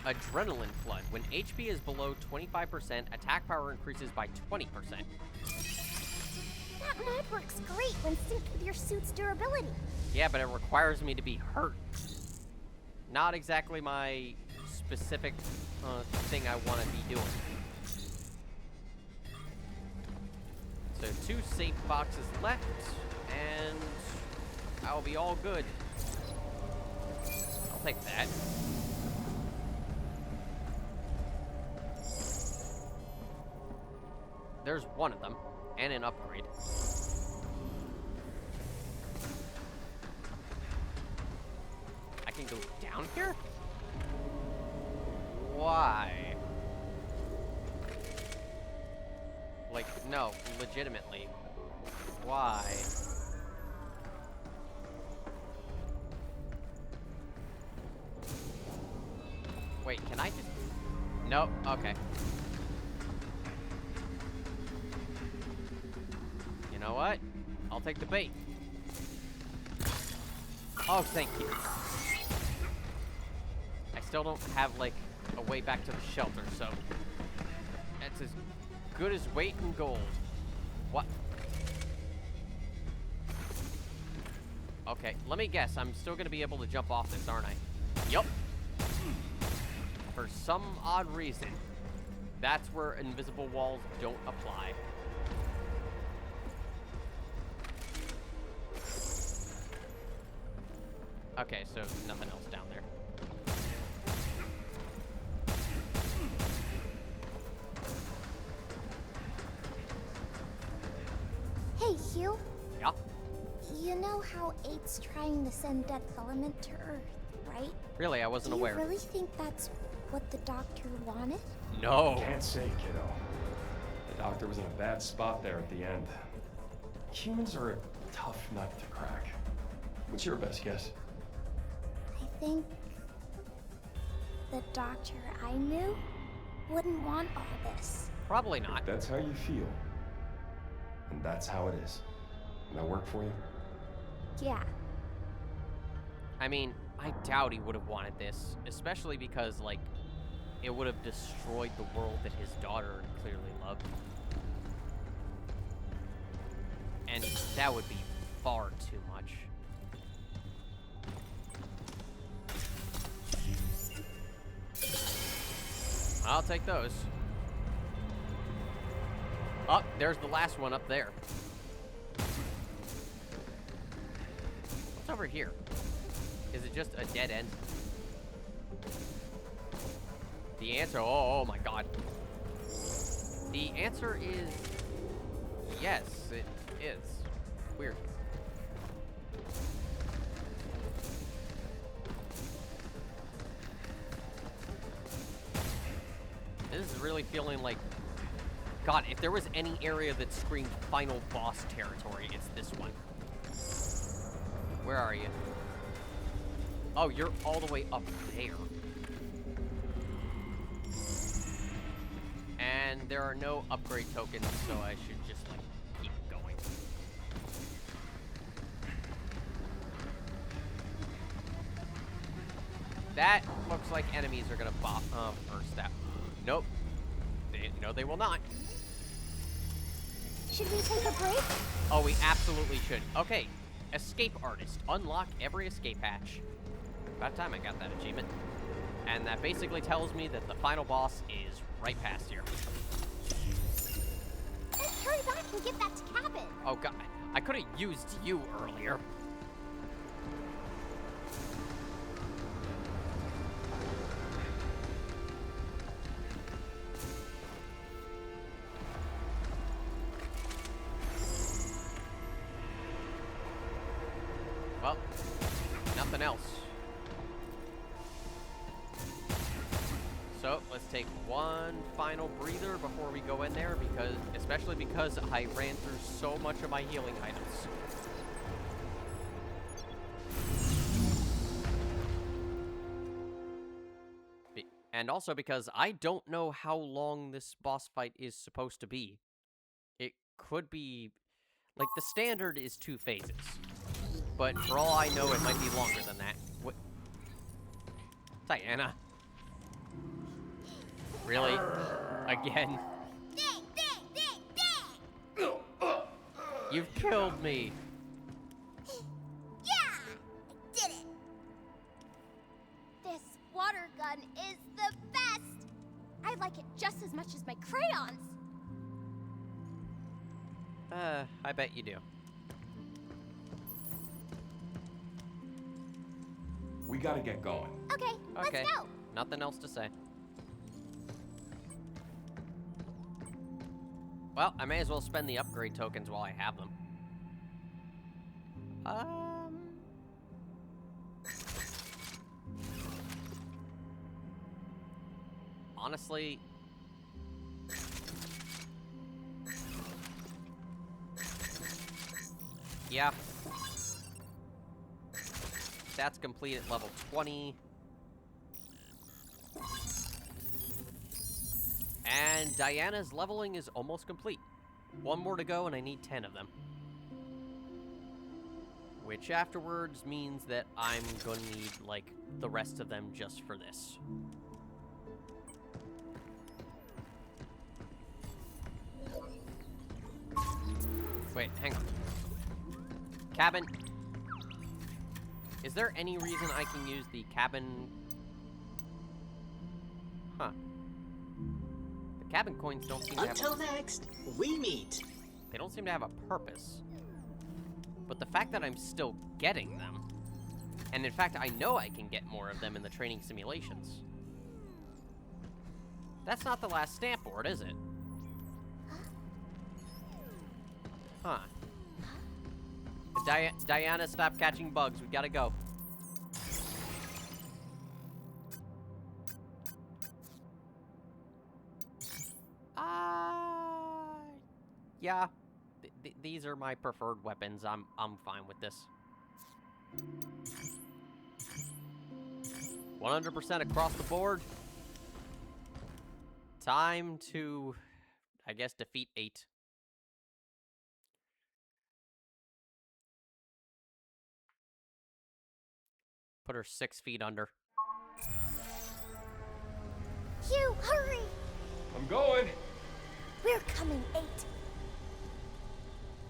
Adrenaline flood. When HP is below 25%, attack power increases by 20%. That mod works great when synced with your suit's durability. Yeah, but it requires me to be hurt. Not exactly my specific thing I want to be doing. So 2 safe boxes left, and I'll be all good. I'll take that. There's one of them, and an upgrade. I can go down here? Why? Like, no, legitimately. Why? Wait, can I just... Nope, okay. You know what? I'll take the bait. Oh, thank you. I still don't have, like, a way back to the shelter, so... That's as good as weight in gold. What? Okay, let me guess. I'm still gonna be able to jump off this, aren't I? Yup. For some odd reason, that's where invisible walls don't apply. Okay, so nothing else down there. you? Yeah? You know how 8's trying to send Death Element to Earth, right? Really, I wasn't Do aware. you really think that's what the doctor wanted? No. Can't say, kiddo. The doctor was in a bad spot there at the end. Humans are a tough nut to crack. What's your best guess? I think the doctor I knew wouldn't want all this. Probably not. If that's how you feel, and that's how it is. That work for you? Yeah. I mean, I doubt he would have wanted this, especially because, like, it would have destroyed the world that his daughter clearly loved. And that would be far too much. I'll take those. Oh, there's the last one up there. What's over here? Is it just a dead end? The answer, oh my god. The answer is yes, it is. Weird. This is really feeling like, God, if there was any area that screamed final boss territory, it's this one. Where are you? Oh, you're all the way up there. And there are no upgrade tokens, so I should just, like, keep going. That looks like enemies are gonna burst that. Nope. No, they will not. Should we take a break? Oh, we absolutely should. Okay, escape artist. Unlock every escape hatch. About time I got that achievement. And that basically tells me that the final boss is right past here. Let's hurry back and get that to Cabin. Oh god, I could have used you earlier. Well, nothing else. So, let's take one final breather before we go in there, especially because I ran through so much of my healing items. And also because I don't know how long this boss fight is supposed to be. It could be, like, the standard is 2 phases. But for all I know, it might be longer than that. What? Diana. Really? Again? Dang, dang, dang, dang! You've killed me. Yeah! I did it! This water gun is the best! I like it just as much as my crayons! I bet you do. We gotta get going. Okay, Okay. let's go! Nothing else to say. Well, I may as well spend the upgrade tokens while I have them. Honestly, yeah. That's complete at level 20. And Diana's leveling is almost complete. One more to go and I need 10 of them. Which afterwards means that I'm gonna need, like, the rest of them just for this. Wait, hang on. Cabin. Is there any reason I can use the cabin? Huh. The cabin coins don't seem to have... Until next, we meet. They don't seem to have a purpose. But the fact that I'm still getting them, and in fact I know I can get more of them in the training simulations. That's not the last stamp board, is it? Huh. Diana, stop catching bugs. We gotta go. Yeah. These are my preferred weapons. I'm fine with this. 100% across the board. Time to, I guess, defeat 8. Put her 6 feet under. Hugh, hurry! I'm going. We're coming, 8.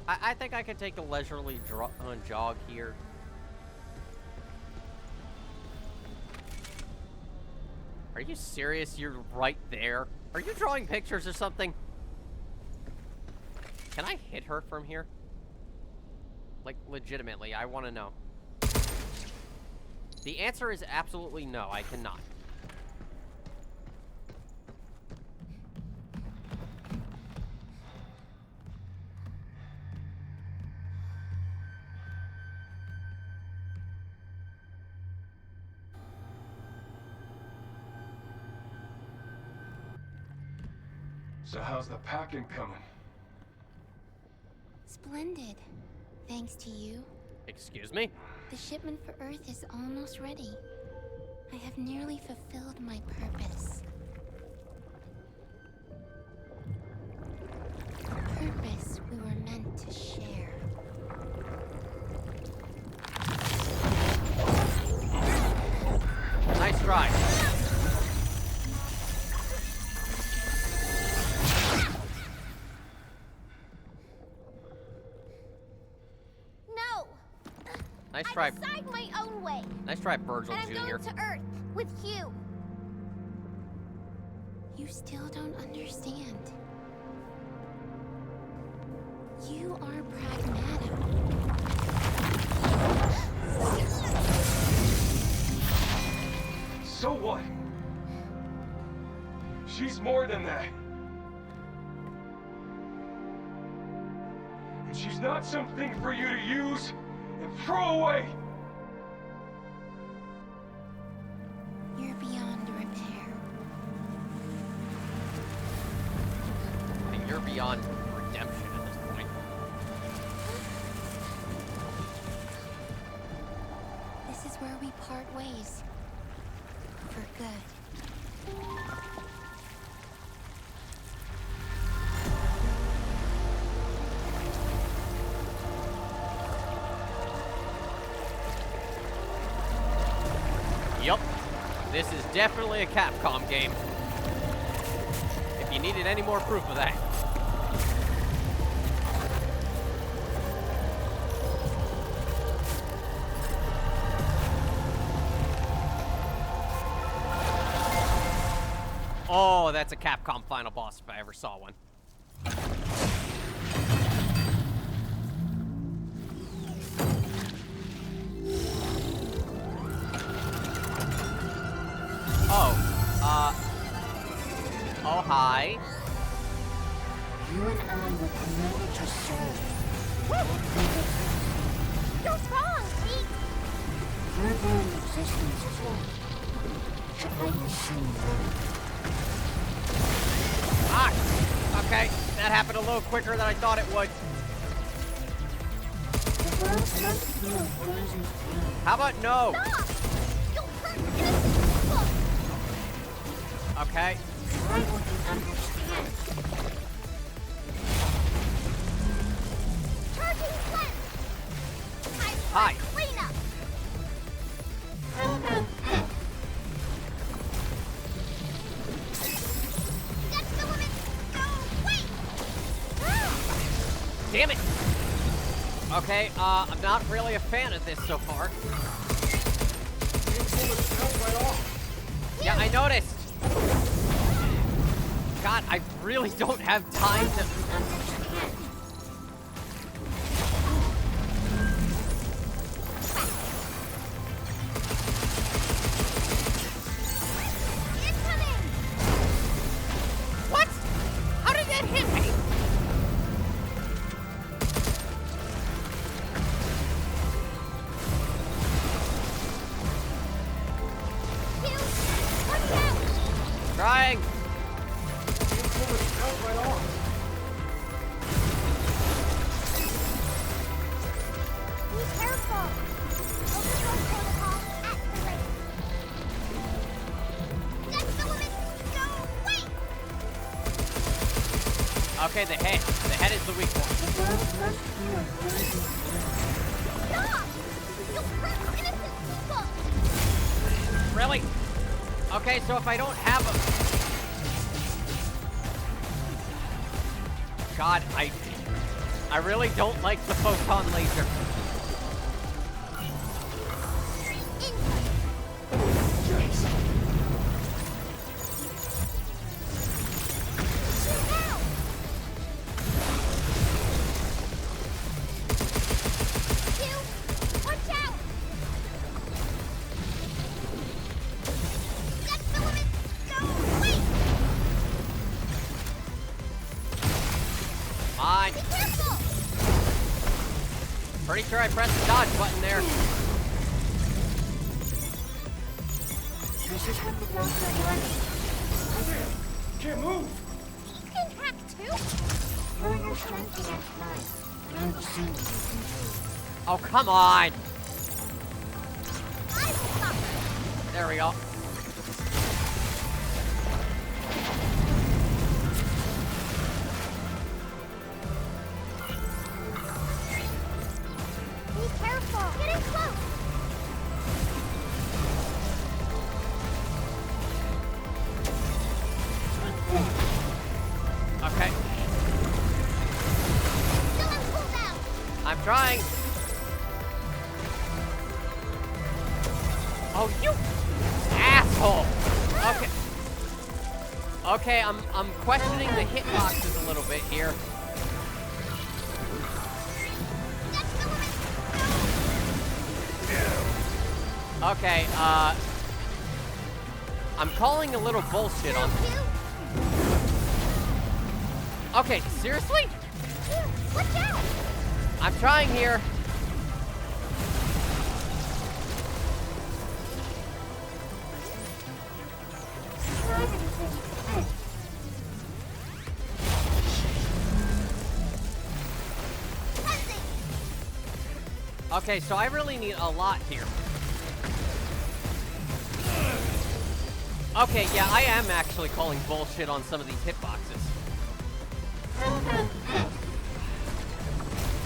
I think I could take a leisurely jog here. Are you serious? You're right there. Are you drawing pictures or something? Can I hit her from here? Like, legitimately, I want to know. The answer is absolutely no, I cannot. So how's the packing coming? Splendid. Thanks to you. Excuse me? The shipment for Earth is almost ready. I have nearly fulfilled my purpose. A purpose we were meant to share. Nice try. No! Nice try. I decide my own way. Nice try, Virgil And I'm Jr. going to Earth with Hugh. You still don't understand. You are Pragmata. So what? She's more than that. And she's not something for you to use and throw away. You're beyond repair. And you're beyond redemption at this point. This is where we part ways. For good. Yup. This is definitely a Capcom game. If you needed any more proof of that. Oh, that's a Capcom final boss if I ever saw one. Oh, hi. You and I were committed to serve. You're wrong, Pete. Your very existence is wrong. To bring the same road. Ah! Okay, that happened a little quicker than I thought it would. The world's meant to be a blazing flame. How about no? Stop! You'll hurt innocent people. Okay. Try what you understand. Charging cleanse. Time for Hi. cleanup. That's the limit. No, wait. Damn it! Okay, I'm not really a fan of this so far. Yeah, I noticed. God, I really don't have time to... Incoming. What? How did that hit me? trying. Pull the scout right off. Be careful. Overgrowth protocol activate. That's the limit. Go away. Okay, the head. The head is the weak point. Stop! You'll hurt innocent people. Really? Okay, so if I don't have a... God, I really don't like the photon laser. Fine. Be careful! Pretty sure I pressed the dodge button there. This is what the doctor wants. Can't move. You can hack too? Throw your strength against mine. And the same with control. Oh, come on. I will stop. There we go. Be careful. Getting close. Okay, Still in cooldown. I'm trying. Oh, you asshole. Okay. Okay, I'm questioning the hitboxes a little bit here. That's the limit. Okay, I'm calling a little bullshit on... You. Okay, seriously? Watch out. I'm trying here. Sensing. Okay, so I really need a lot here. Okay, yeah, I am actually calling bullshit on some of these hitboxes.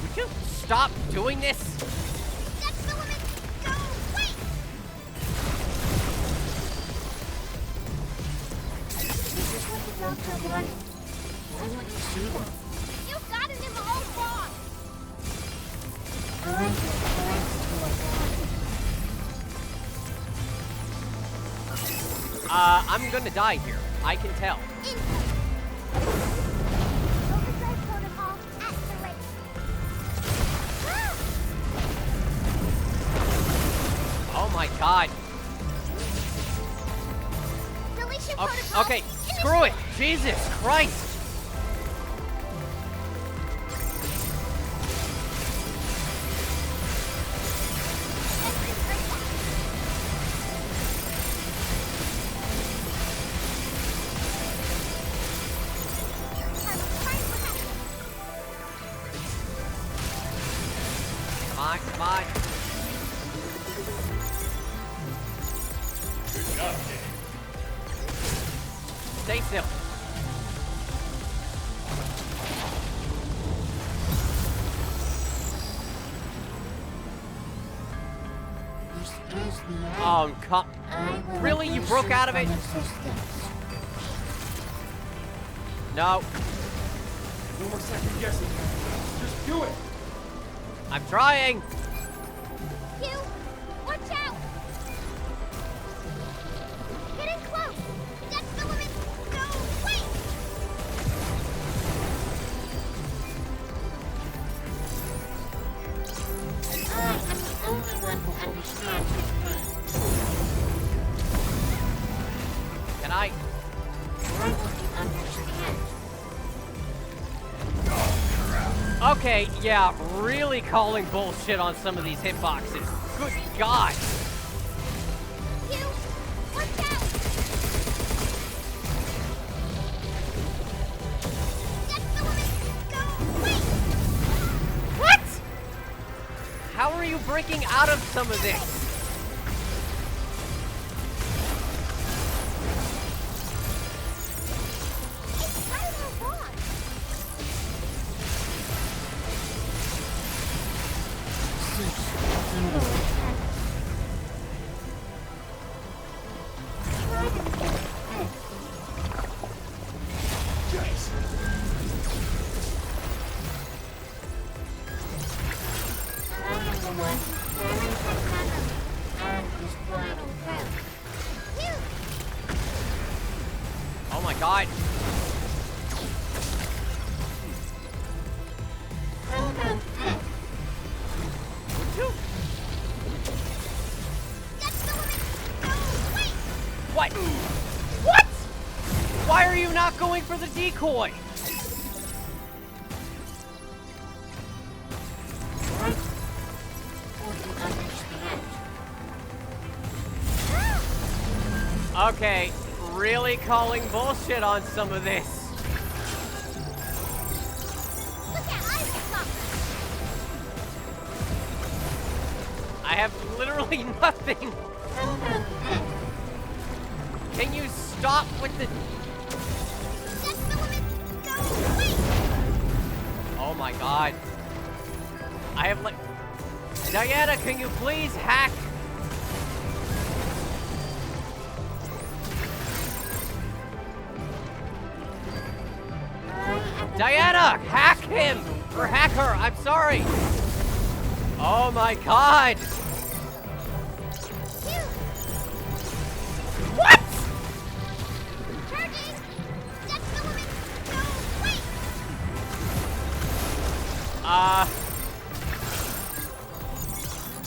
Would you stop doing this? That's the limit. Go. Wait. This is what the doctor wants. I want to see them. You got it in the wrong spot. I want to collect to a I'm gonna die here. I can tell. Overdrive protocol activate. Oh my god. Deletion Okay, protocol. okay, screw it. Jesus Christ. Come on, come on. Good job, kid. Stay still. This is the end. Oh, come. I will Really? You release broke out of from it? existence. No, No more second guessing. Just do it. I'm trying. Q, watch out! Getting close! That's the limit! Go! Wait! I am the only one who understands his pain. Can I? Why won't you understand? Okay, yeah, really calling bullshit on some of these hitboxes. Good God. Q, watch out! breaking out of some of this? It's right or wrong. Oh my god. That's the limit. No, wait. What? What? Why are you not going for the decoy? Okay, really calling bullshit on some of this. Look at Isaac's up. I have literally nothing. Can you stop with the... That's the limit. No, wait. Oh my god. I have like... Diana, can you please hack? Diana, hack him! Or hack her, I'm sorry! Oh my god! What?! Charging. That's the limit. No, wait.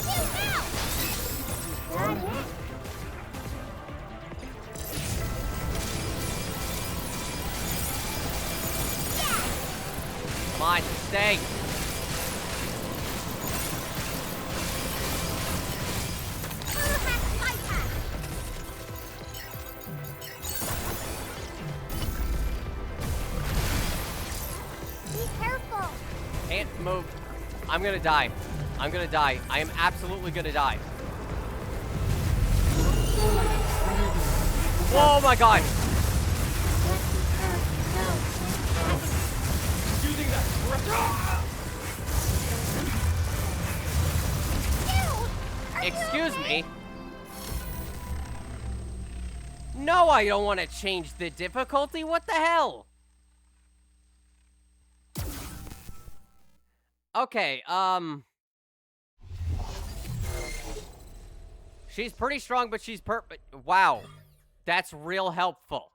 You now. Come on, stay! Blue hack my hack. Be careful. Can't move. I'm gonna die. I'm gonna die. I am absolutely gonna die. Oh my god! Using that. Excuse me? No, I don't want to change the difficulty. What the hell? Okay, she's pretty strong, but she's wow. That's real helpful.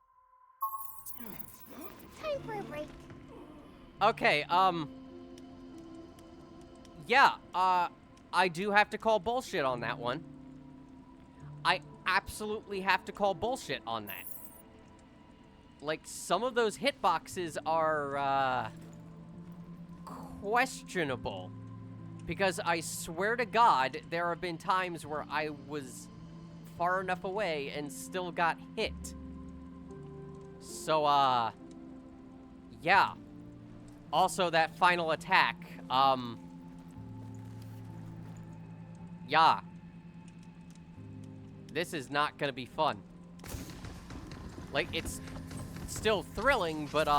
Time for a break. Okay, yeah, I do have to call bullshit on that one. I absolutely have to call bullshit on that. Like, some of those hitboxes are, questionable. Because I swear to God, there have been times where I was far enough away and still got hit. So, yeah. Also, that final attack, yeah. This is not gonna be fun. Like, it's still thrilling, but,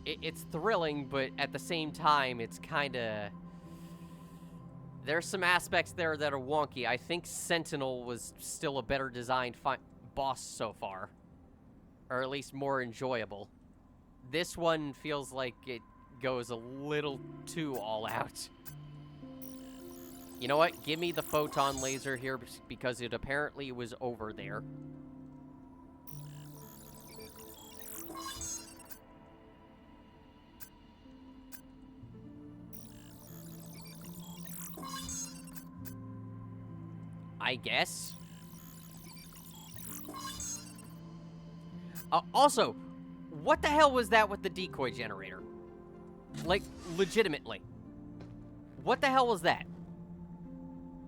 it's thrilling, but at the same time, it's kinda... There's some aspects there that are wonky. I think Sentinel was still a better designed boss so far. Or at least more enjoyable. This one feels like it goes a little too all out. You know what? Give me the photon laser here because it apparently was over there. I guess. Also, what the hell was that with the decoy generator? Like, legitimately. What the hell was that?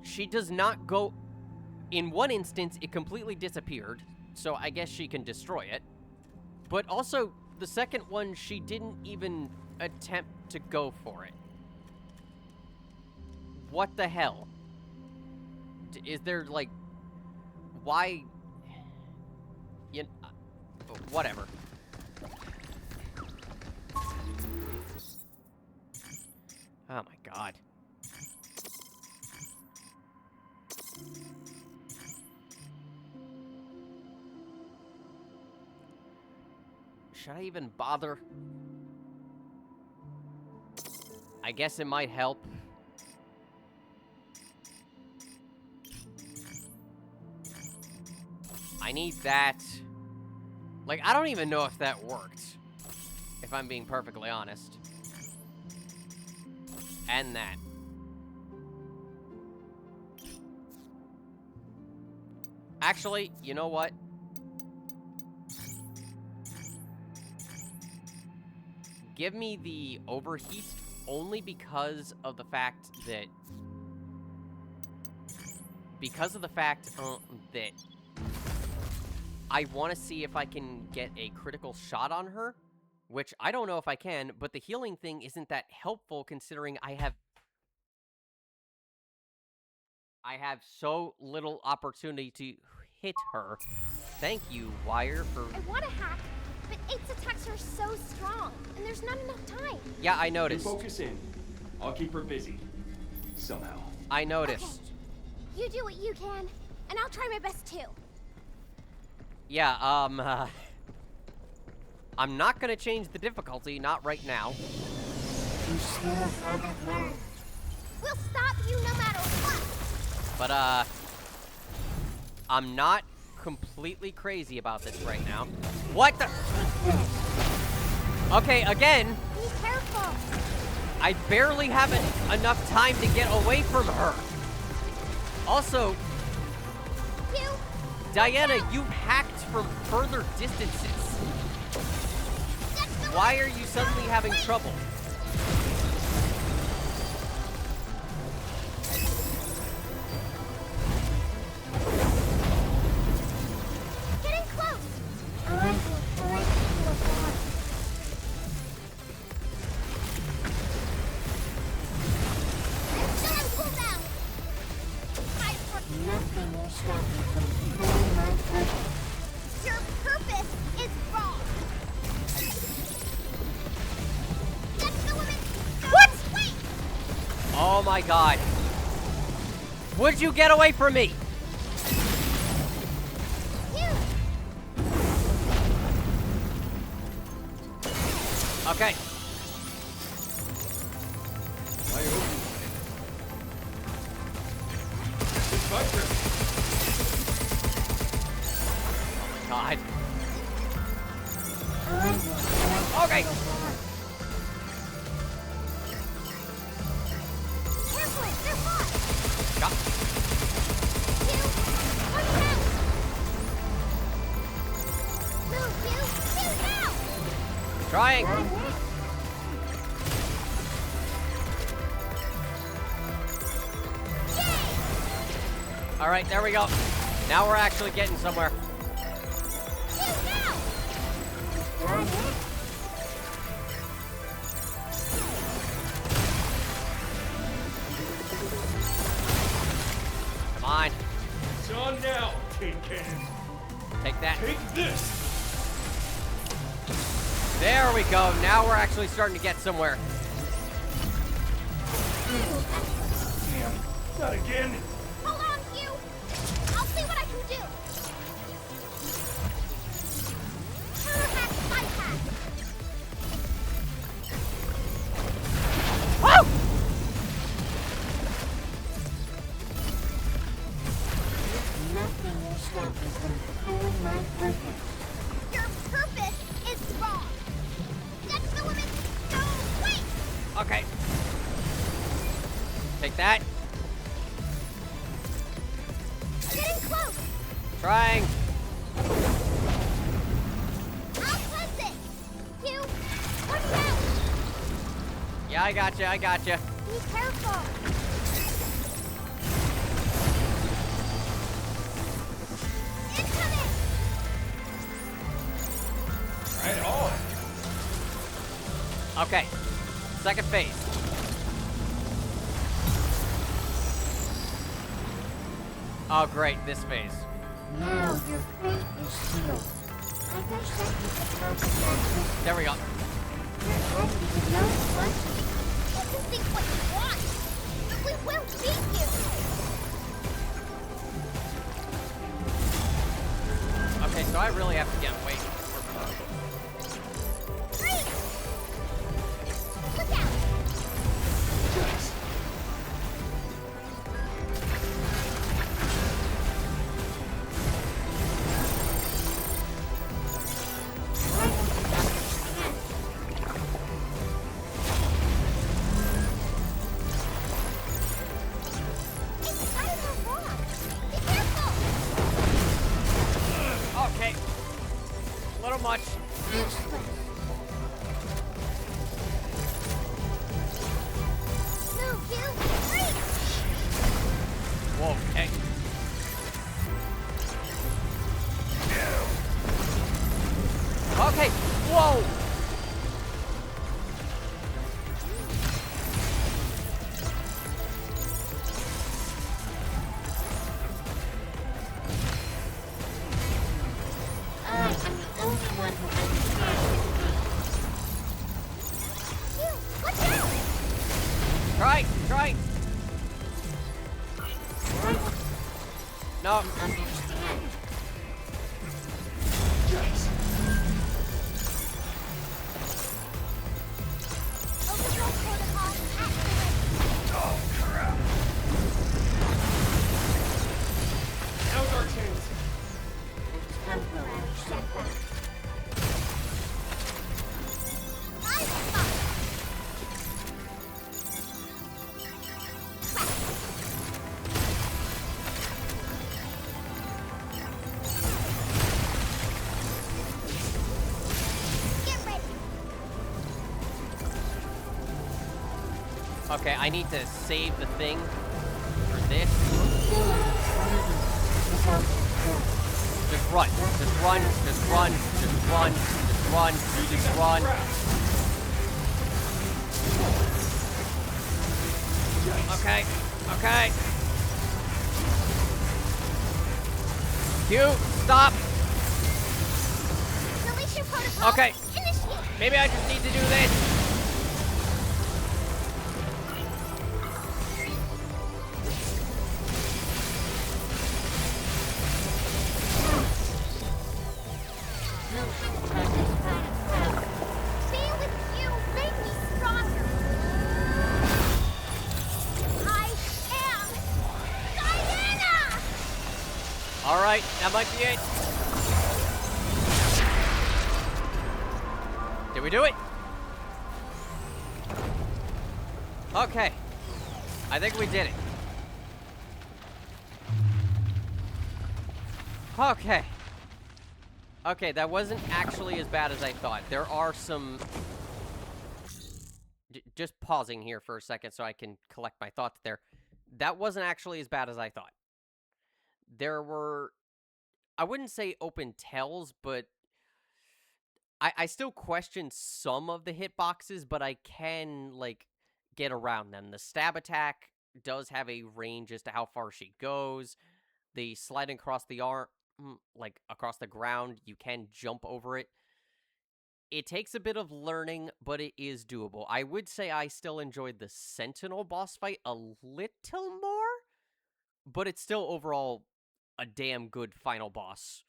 She does not go... In one instance, it completely disappeared, so I guess she can destroy it. But also, the second one, she didn't even attempt to go for it. What the hell? Is there, like... Why... Whatever. Oh my god. Should I even bother? I guess it might help. I need that. Like, I don't even know if that worked. If I'm being perfectly honest. And that. Actually, you know what? Give me the overheat only because of the fact that... that I want to see if I can get a critical shot on her, which I don't know if I can, but the healing thing isn't that helpful considering I have so little opportunity to hit her. Thank you, Wire, for... I want to hack, but 8's attacks are so strong, and there's not enough time. Yeah, I You noticed. focus in. I'll keep her busy. Somehow. I noticed. Okay. You do what you can, and I'll try my best too. Yeah, I'm not gonna change the difficulty, not right now. You still haven't learned. We'll stop you no matter what. But, I'm not completely crazy about this right now. What the? Okay, again, Be careful. I barely have enough time to get away from her. Also, You. Diana, you've hacked from further distances. That's the Why are you suddenly having trouble? Getting close. I will point to the front. I'm still on cooldown. Nothing will stop you from doing my purpose. Your purpose is wrong. That's the limit. What? Wait. Oh my god. Would you get away from me? You. Okay. I owe you. It's my turn. Oh my god. I will point Okay. to the front. Cancel it. They're fine. Got- You. Watch out. Move, you. You now. Trying. All right, there we go. Now we're actually getting somewhere. You now. Come on. It's on now, Tin Can. Take that. Take this. There we go. Now we're actually starting to get somewhere. Damn. Not again. Hold on, you. I'll see what I can do. Counterhack, bypass. Woo! Nothing will stop you from doing my purpose. Your purpose is wrong. That's the limit. No, wait. Okay. Take that. Getting close. Trying. I'll cleanse it. You. Watch out. Yeah, I gotcha. I gotcha. Be careful. Incoming. Right on. Okay. Second phase. Oh, great, this phase. Now your fate is sealed. I wish that you could have the There we go. Your head is no question. You can think what you want, but we will beat you. Okay, so I really have to get away. Freeze! Look out! It's out of the rock. Be careful! Okay. A little much. Move, you! Freeze! Whoa, okay. Okay, whoa! I am the only one who understands. You! Watch out! Try! No. Understand. Override protocol activated. Oh, crap. Now's our chance. Temporary setback. I spot. Get ready. Okay, I need to save the thing for this. Without support. Just run. Just run. Just run. Just run. Just run. Just run. Okay. Okay. Q, stop. Release your protocol. Okay. Initiate. Maybe I just need to do this. Being with you made me stronger. I am Diana! All right, that might be it. Did we do it? Okay. I think we did it. Okay. Okay, that wasn't actually as bad as I thought. There are some... just pausing here for a second so I can collect my thoughts there. That wasn't actually as bad as I thought. There were... I wouldn't say open tells, but... I still question some of the hitboxes, but I can, like, get around them. The stab attack does have a range as to how far she goes. The sliding across the arm, like, across the ground, you can jump over it. It takes a bit of learning, but it is doable. I would say I still enjoyed the Sentinel boss fight a little more, but it's still overall a damn good final boss.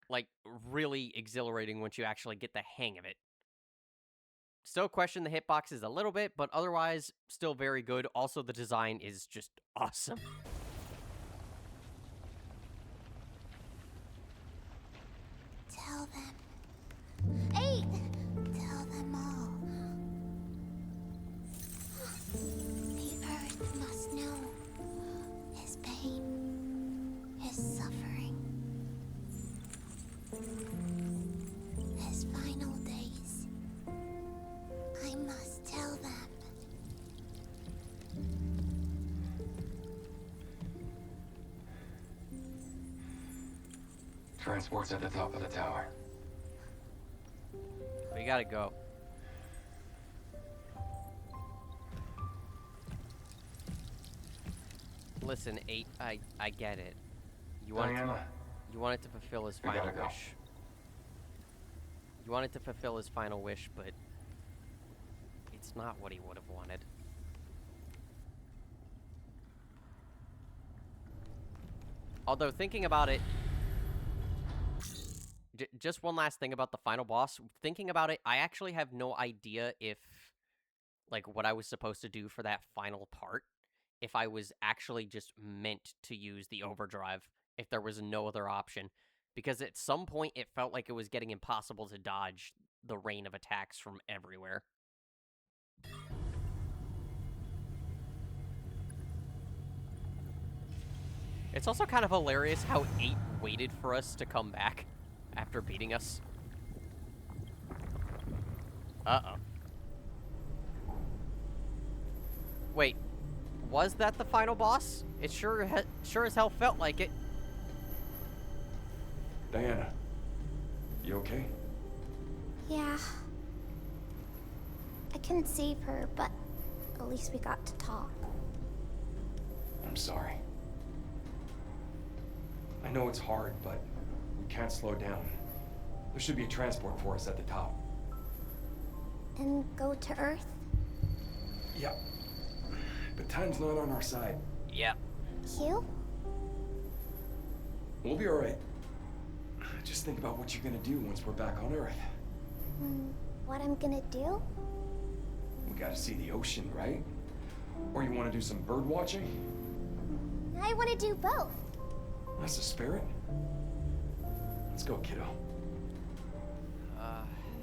Like, really exhilarating once you actually get the hang of it. Still question the hitboxes a little bit, but otherwise, still very good. Also, the design is just awesome. Tell them. 8. Tell them all. The earth must know his pain, his suffering, his final days. I must tell them. Transport's at the top of the tower. We gotta go. Listen, 8, I get it. You Diana. wanted to fulfill his We final gotta go. wish. You wanted to fulfill his final wish, but it's not what he would have wanted. Although, thinking about it, just one last thing about the final boss. Thinking about it, I actually have no idea if, like, what I was supposed to do for that final part, if I was actually just meant to use the overdrive, if there was no other option. Because at some point, it felt like it was getting impossible to dodge the rain of attacks from everywhere. It's also kind of hilarious how 8 waited for us to come back after beating us. Uh-oh. Wait, was that the final boss? It sure as hell felt like it. Diana, you okay? Yeah. I couldn't save her, but at least we got to talk. I'm sorry. I know it's hard, but we can't slow down. There should be a transport for us at the top. And go to Earth? Yeah. But time's not on our side. Yeah. Hugh? We'll be alright. Just think about what you're gonna do once we're back on Earth. What I'm gonna do? We gotta see the ocean, right? Or you wanna do some bird watching? I want to do both. That's the spirit. Let's go, kiddo.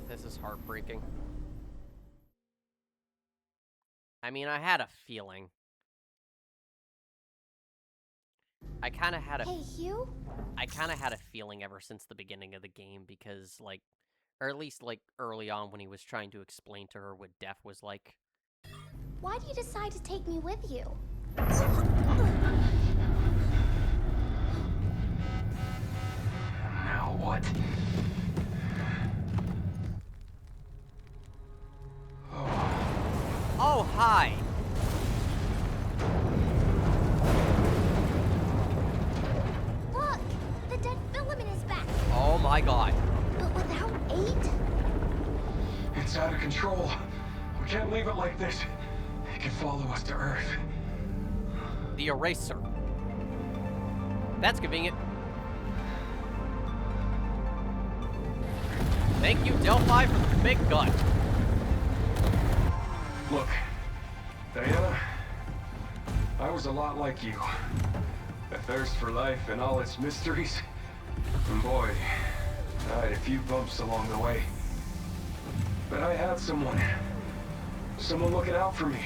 This is heartbreaking. I mean, I had a feeling. I kind of had a... Hey, Hugh? I kind of had a feeling ever since the beginning of the game because, like, or at least, like, early on when he was trying to explain to her what death was like. Why do you decide to take me with you? Now what? Oh, hi! Look! The dead filament is back! Oh my god. But without 8? It's out of control. We can't leave it like this. It can follow us to Earth. The eraser. That's convenient. Thank you, Delphi, for the big gun. Look, Diana, I was a lot like you. A thirst for life and all its mysteries. And boy, I had a few bumps along the way. But I had someone looking out for me.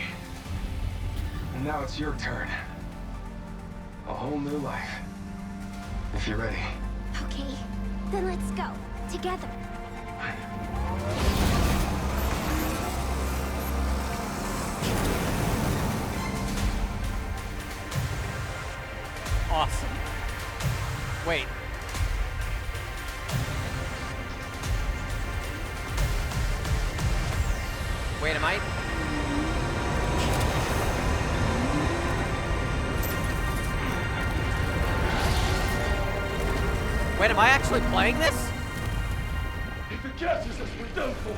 And now it's your turn. A whole new life. If you're ready. Okay, then let's go. Together. Awesome. Wait. Wait, am I? Wait, am I actually playing this? If it catches us, we're done for.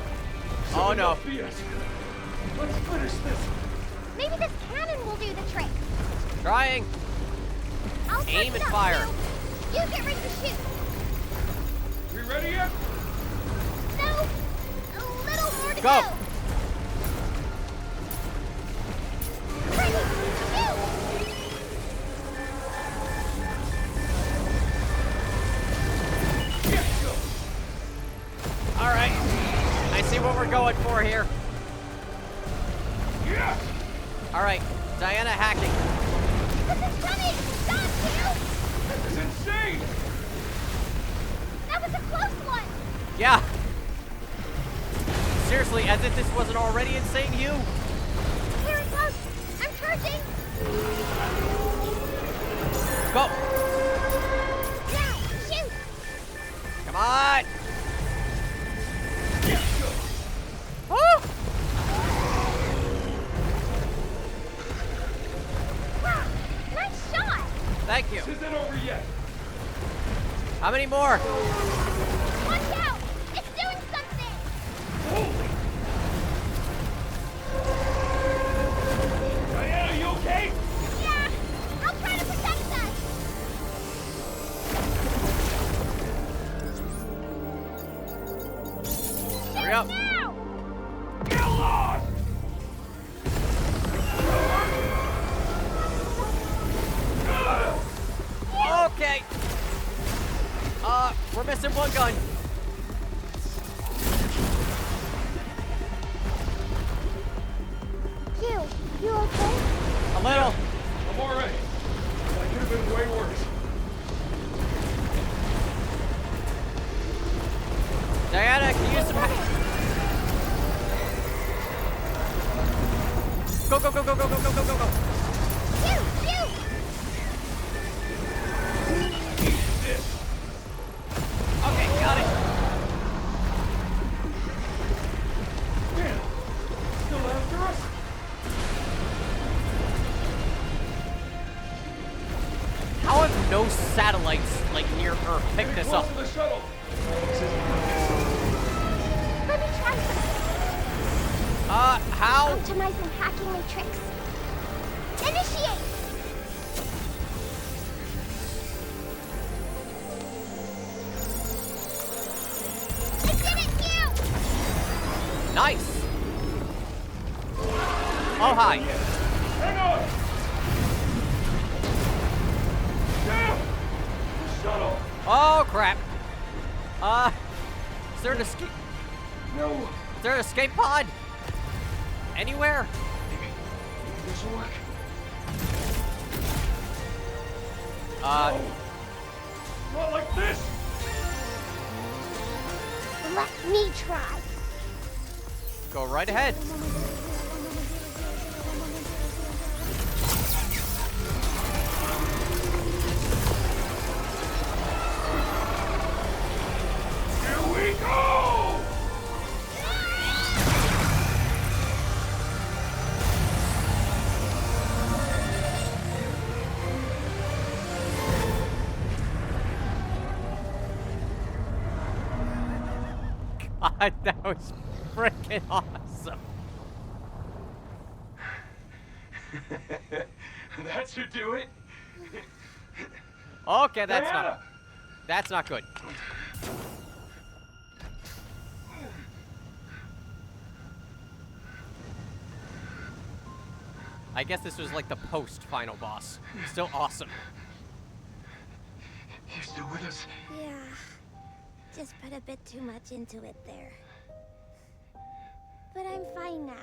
Oh no. Let's finish this. Maybe this cannon will do the trick. Trying. I'll Aim set and it up, fire. Hugh. You get ready to shoot. We ready yet? No, a little more to Go. go. Ready, shoot. All right. I see what we're going for here. Yes! All right. Diana hacking. This is running. Stop, Hugh. This is insane! That was a close one. Yeah. Seriously, as if this wasn't already insane, Hugh. Here it goes. I'm charging. Go. Now, shoot. Come on. Woo! Wow, nice shot. How many more? Watch out! It's doing something! Diana, you okay? Yeah! I'll try to protect us! Hurry up. Now! Get lost! Okay. We're missing one gun. You okay? A little. I'm alright. That could have been way worse. Diana, can you use some Go, go, go, go, go, go, go, go, go, go. You! Okay, got it. Man, still after us? How have no satellites, like, near Earth picked this up? Close to the shuttle. Let me try something. How? Optimizing hacking matrix. Initiate! I did it, you! Nice. Oh, hi. Hang on! Damn! The shuttle! Oh, crap. Is there an escape? No! Is there an escape pod? Anywhere? This will work. Uh, No! Not like this! Let me try. go right ahead. Here we go! God, that was freaking awesome. That should do it. Okay, Diana! that's not good. I guess this was like the post-final boss. Still awesome. You still with us? Yeah. Just put a bit too much into it there. But I'm fine now.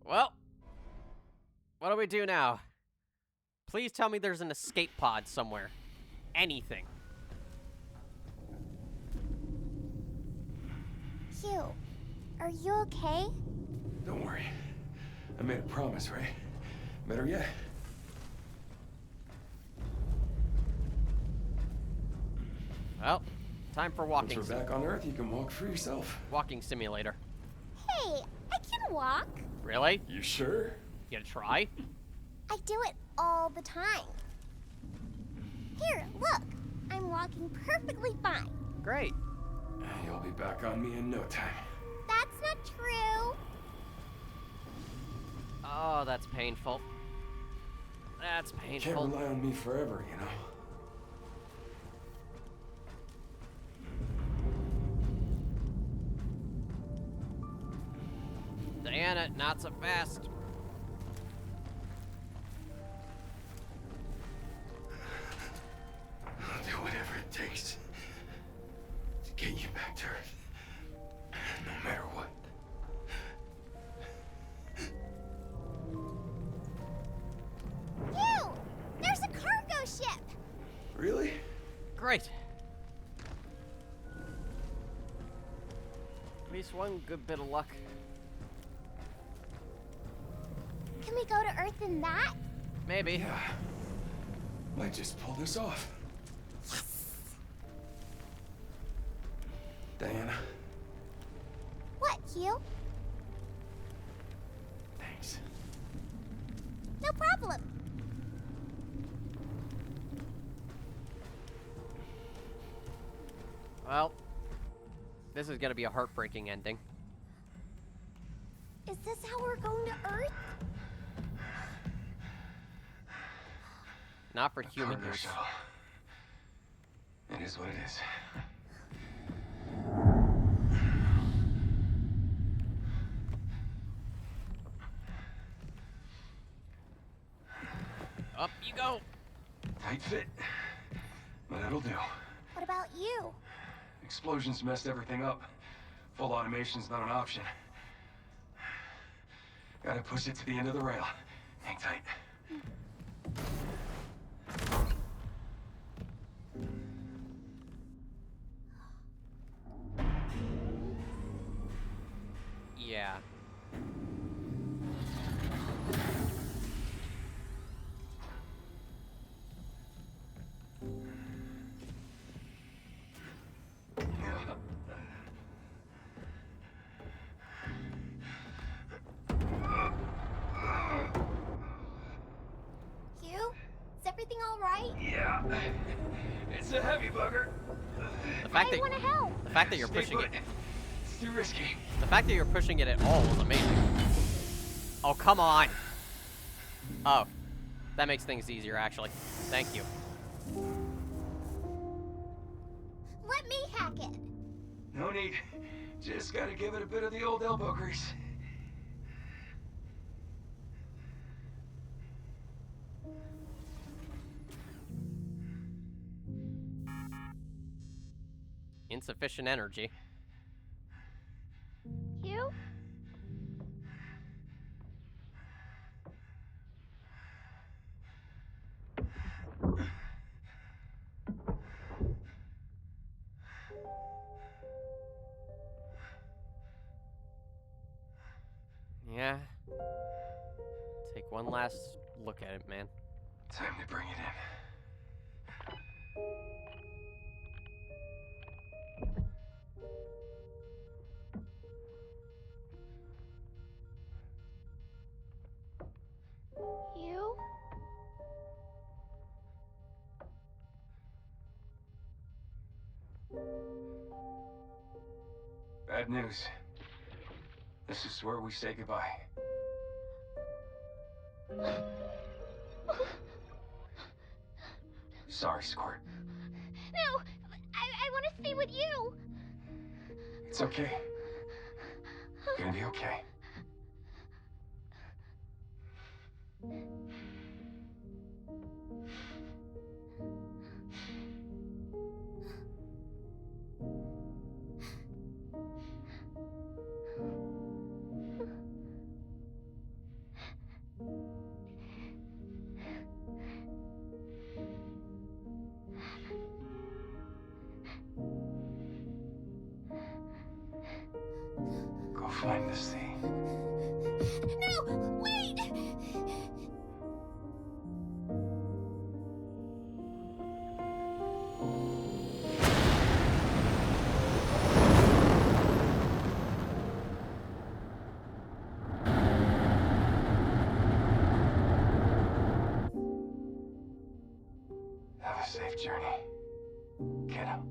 Well, what do we do now? Please tell me there's an escape pod somewhere. Anything. Hugh, are you okay? Don't worry. I made a promise, right? Better yet. Well, time for walking. Once we're back on Earth, you can walk for yourself. Walking simulator. Hey, I can walk. Really? You sure? You gonna try? I do it all the time. Here, look. I'm walking perfectly fine. Great. You'll be back on me in no time. That's not true. Oh, that's painful. That's Can't painful. rely on me forever, you know. Diana, not so fast. I'll do whatever it takes to get you back to Earth. No matter what. Hugh, there's a cargo ship. Really? Great. At least one good bit of luck. Can we go to Earth in that? Maybe. Yeah. Might just pull this off. Diana, What, Hugh? thanks. No problem. Well, this is gonna be a heartbreaking ending. Is this how we're going to Earth? Not for human Cargo use. shuttle. It is what it is. Up you go. Tight fit, but it'll do. What about you? Explosions messed everything up. Full automation's not an option. Gotta push it to the end of the rail. Hang tight. Yeah. Hugh? Is everything all right? Yeah. It's a heavy bugger. The fact I that want to help. the fact that you're Stay pushing put. it, It's too risky. the fact that you're pushing it at all is amazing. Oh, come on. Oh, that makes things easier actually. Thank you. Let me hack it. No need. Just gotta give it a bit of the old elbow grease. Insufficient energy. Hugh? Yeah. Take one last look at it, man. Time to bring it in. Hugh? Bad news. This is where we say goodbye. Sorry, Squirt. No! I want to stay with you! It's okay. Gonna be okay. Go find the sea. No! Wait! Have a safe journey, kiddo.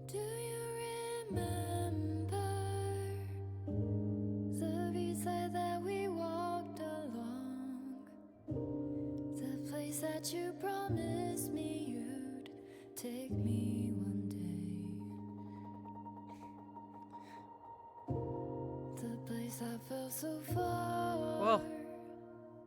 Do you remember the beachside that we walked along? The place that you promised me you'd take me one day. The place I felt so far Well,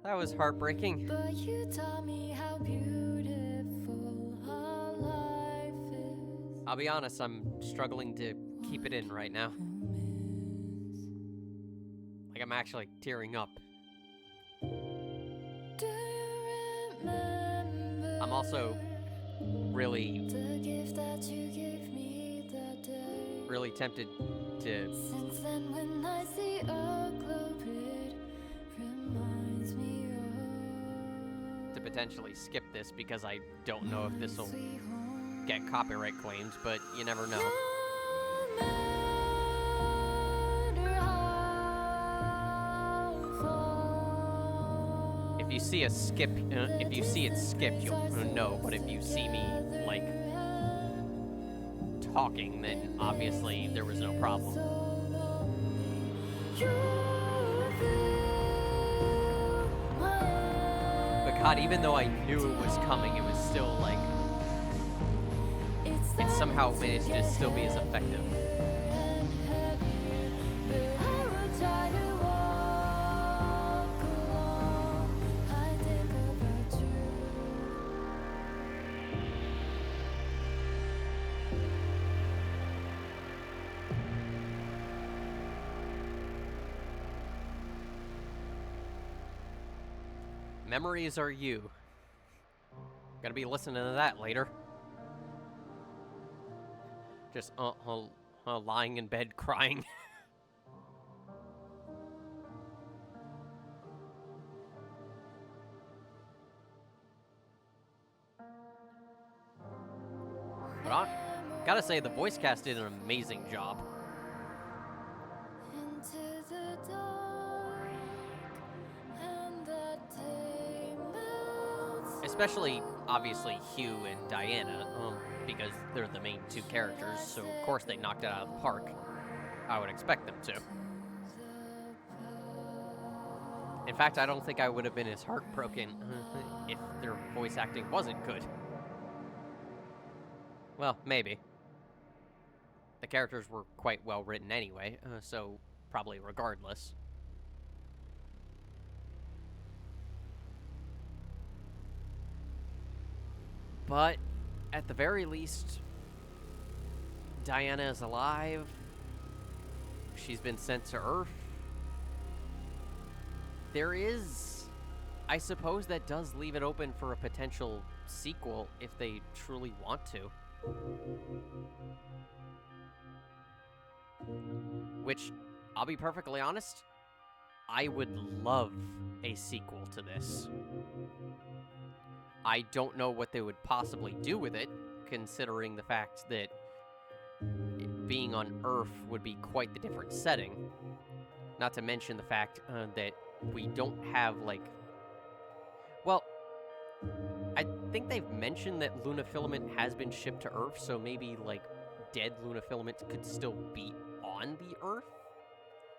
That was heartbreaking. But you taught me how beautiful our life is. I'll be honest, I'm struggling to keep it in right now. Like, I'm actually tearing up. Do you remember I'm also really, the gift that you gave me that day? really tempted to Since then, when I see a globe, it reminds me of potentially skip this because I don't know if this will sweet home. get copyright claims, but you never know. No matter how far If you see a skip, if you see it skip, you'll know. But if you see me like talking, then obviously there was no problem. But God, even though I knew it was coming, it was still like it somehow managed to still be as effective. Memories are you. Gotta be listening to that later. Just lying in bed crying. But I gotta say, the voice cast did an amazing job. Into the dark, and the day melts. Especially, obviously, Hugh and Diana, because they're the main two characters, so of course they knocked it out of the park. I would expect them to. In fact, I don't think I would have been as heartbroken if their voice acting wasn't good. Well, maybe. The characters were quite well written anyway, so probably regardless. But at the very least, Diana is alive. She's been sent to Earth. There is, I suppose that does leave it open for a potential sequel if they truly want to. Which, I'll be perfectly honest, I would love a sequel to this. I don't know what they would possibly do with it, considering the fact that being on Earth would be quite the different setting. Not to mention the fact that we don't have, like... Well, I think they've mentioned that Luna Filament has been shipped to Earth, so maybe, like, dead Luna Filament could still be on the Earth,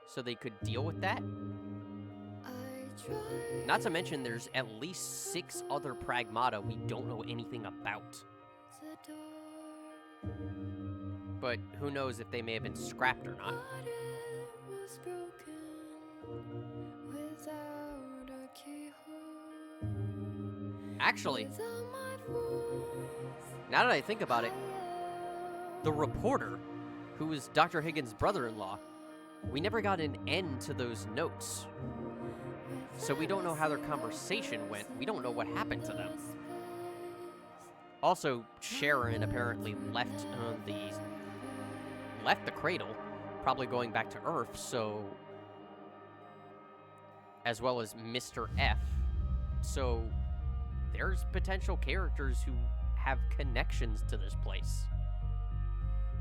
so they could deal with that. Not to mention there's at least 6 other Pragmata we don't know anything about. But who knows if they may have been scrapped or not. Actually, now that I think about it, the reporter, who was Dr. Higgins' brother-in-law, we never got an end to those notes. So we don't know how their conversation went. We don't know what happened to them. Also, Sharon apparently left the cradle, probably going back to Earth, so... As well as Mr. F. So, there's potential characters who have connections to this place.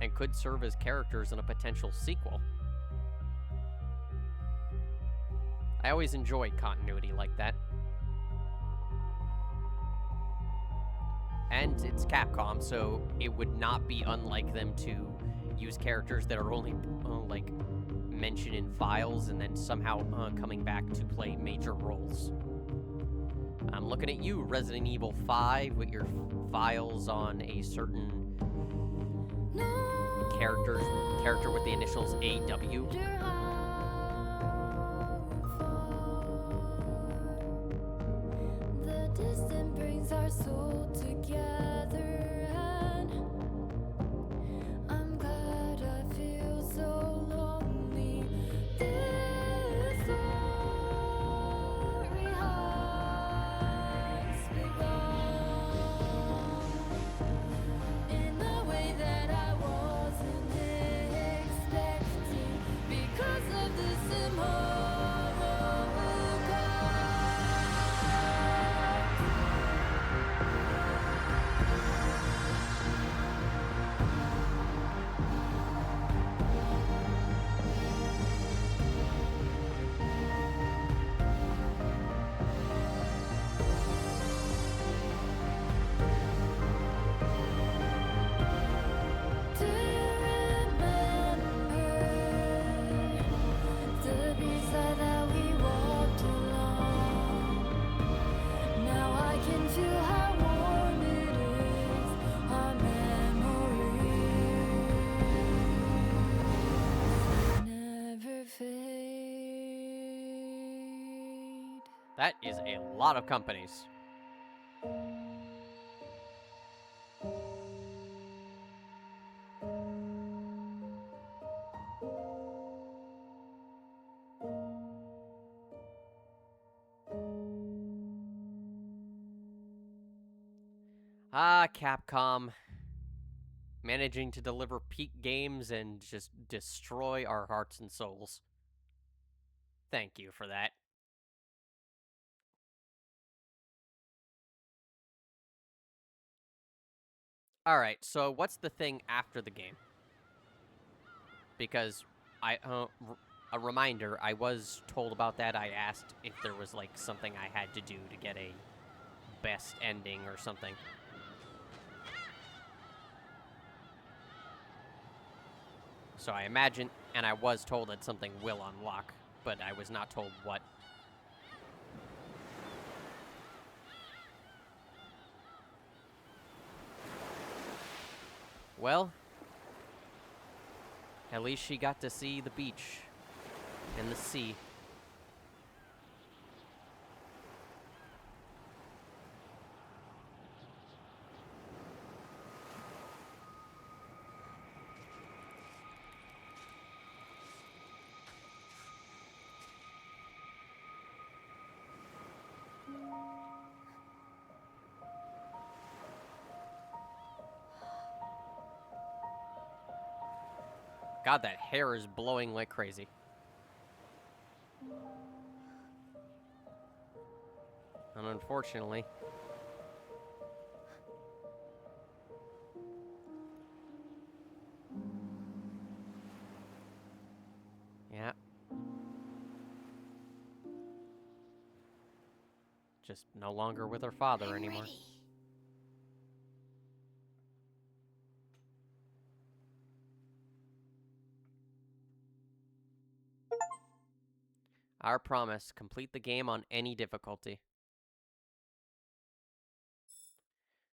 And could serve as characters in a potential sequel. I always enjoy continuity like that. And it's Capcom, so it would not be unlike them to use characters that are only, like, mentioned in files and then somehow coming back to play major roles. I'm looking at you, Resident Evil 5, with your files on a certain character with the initials AW. soul together, and I'm glad I feel so lonely. This story has begun in a way that I wasn't expecting because of the tomorrow will come. Do you remember the beachside that we walked along? Now I can feel how warm it is, our memories never fade. That is a lot of companies. Ah, Capcom. Managing to deliver peak games and just destroy our hearts and souls. Thank you for that. Alright, so what's the thing after the game? Because a reminder, I was told about that. I asked if there was like something I had to do to get a best ending or something. So I imagine, and I was told that something will unlock, but I was not told what. Well, at least she got to see the beach and the sea. God, that hair is blowing like crazy. And unfortunately, yeah, just no longer with her father anymore. Our promise, complete the game on any difficulty.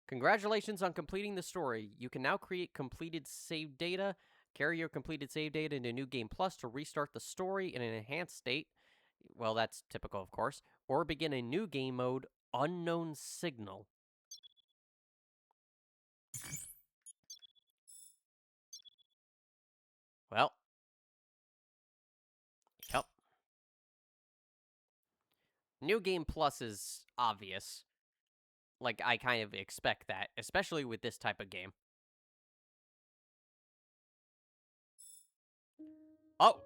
Congratulations on completing the story. You can now create completed save data, carry your completed save data into New Game Plus to restart the story in an enhanced state. Well, that's typical, of course. Or begin a new game mode, Unknown Signal. Well. Yep. New Game Plus is obvious. Like, I kind of expect that, especially with this type of game. Oh!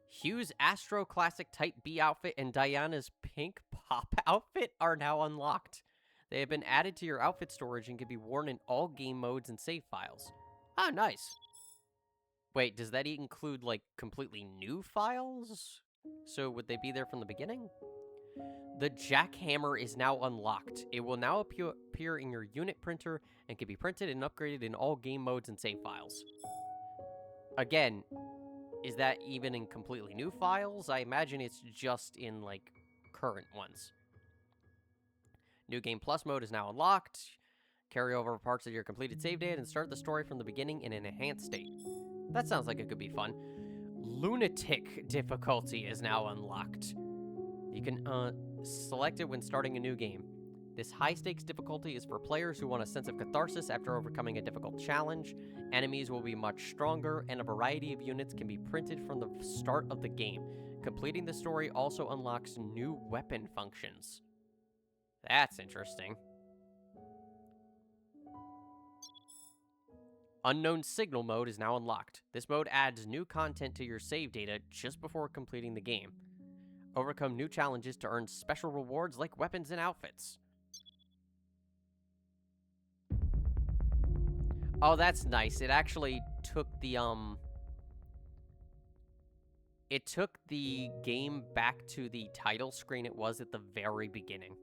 Hugh's Astro Classic Type B outfit and Diana's pink pop outfit are now unlocked. They have been added to your outfit storage and can be worn in all game modes and save files. Ah, nice. Wait, does that include, like, completely new files? So would they be there from the beginning? The jackhammer is now unlocked. It will now appear in your unit printer and can be printed and upgraded in all game modes and save files. Again, is that even in completely new files? I imagine it's just in, like, current ones. New Game Plus mode is now unlocked. Carry over parts of your completed save data and start the story from the beginning in an enhanced state. That sounds like it could be fun. Lunatic difficulty is now unlocked. You can select it when starting a new game. This high-stakes difficulty is for players who want a sense of catharsis after overcoming a difficult challenge. Enemies will be much stronger, and a variety of units can be printed from the start of the game. Completing the story also unlocks new weapon functions. That's interesting. Unknown Signal mode is now unlocked. This mode adds new content to your save data just before completing the game. Overcome new challenges to earn special rewards like weapons and outfits. Oh, that's nice. It actually took the, It took the game back to the title screen it was at the very beginning.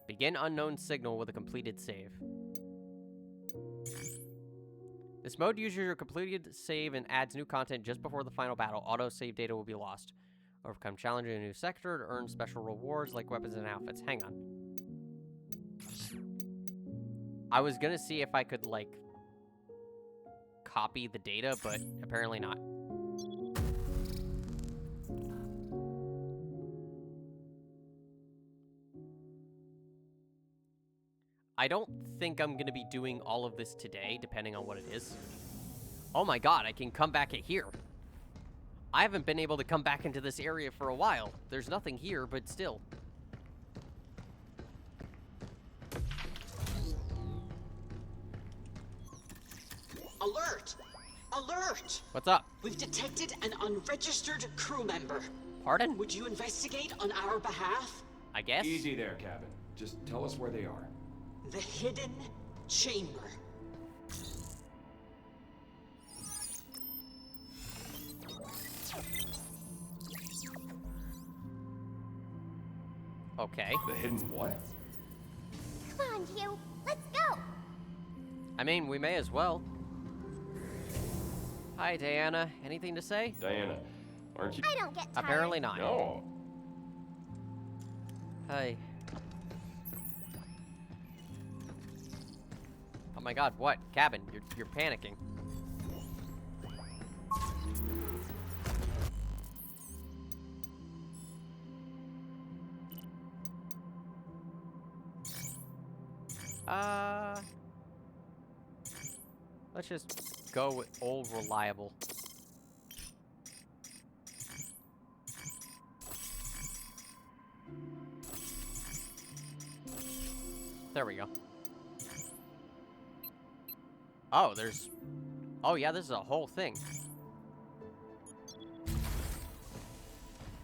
Begin Unknown Signal with a completed save. This mode uses your completed save and adds new content just before the final battle. Auto-save data will be lost. Overcome challenge in a new sector to earn special rewards like weapons and outfits. Hang on. I was gonna see if I could, like, copy the data, but apparently not. I don't think I'm gonna be doing all of this today, depending on what it is. Oh my god, I can come back at here. I haven't been able to come back into this area for a while. There's nothing here, but still. Alert! Alert! What's up? We've detected an unregistered crew member. Pardon? Would you investigate on our behalf? I guess? Easy there, Cabin. Just tell us where they are. The hidden chamber. Okay. The hidden what? Come on, Hugh. Let's go. I mean, we may as well. Hi, Diana. Anything to say? Diana, aren't you? I don't get tired. Apparently not. No. Hi. Oh my god, what? Cabin, you're panicking. Let's just go with old reliable. There we go. Oh, there's... Oh, yeah, this is a whole thing.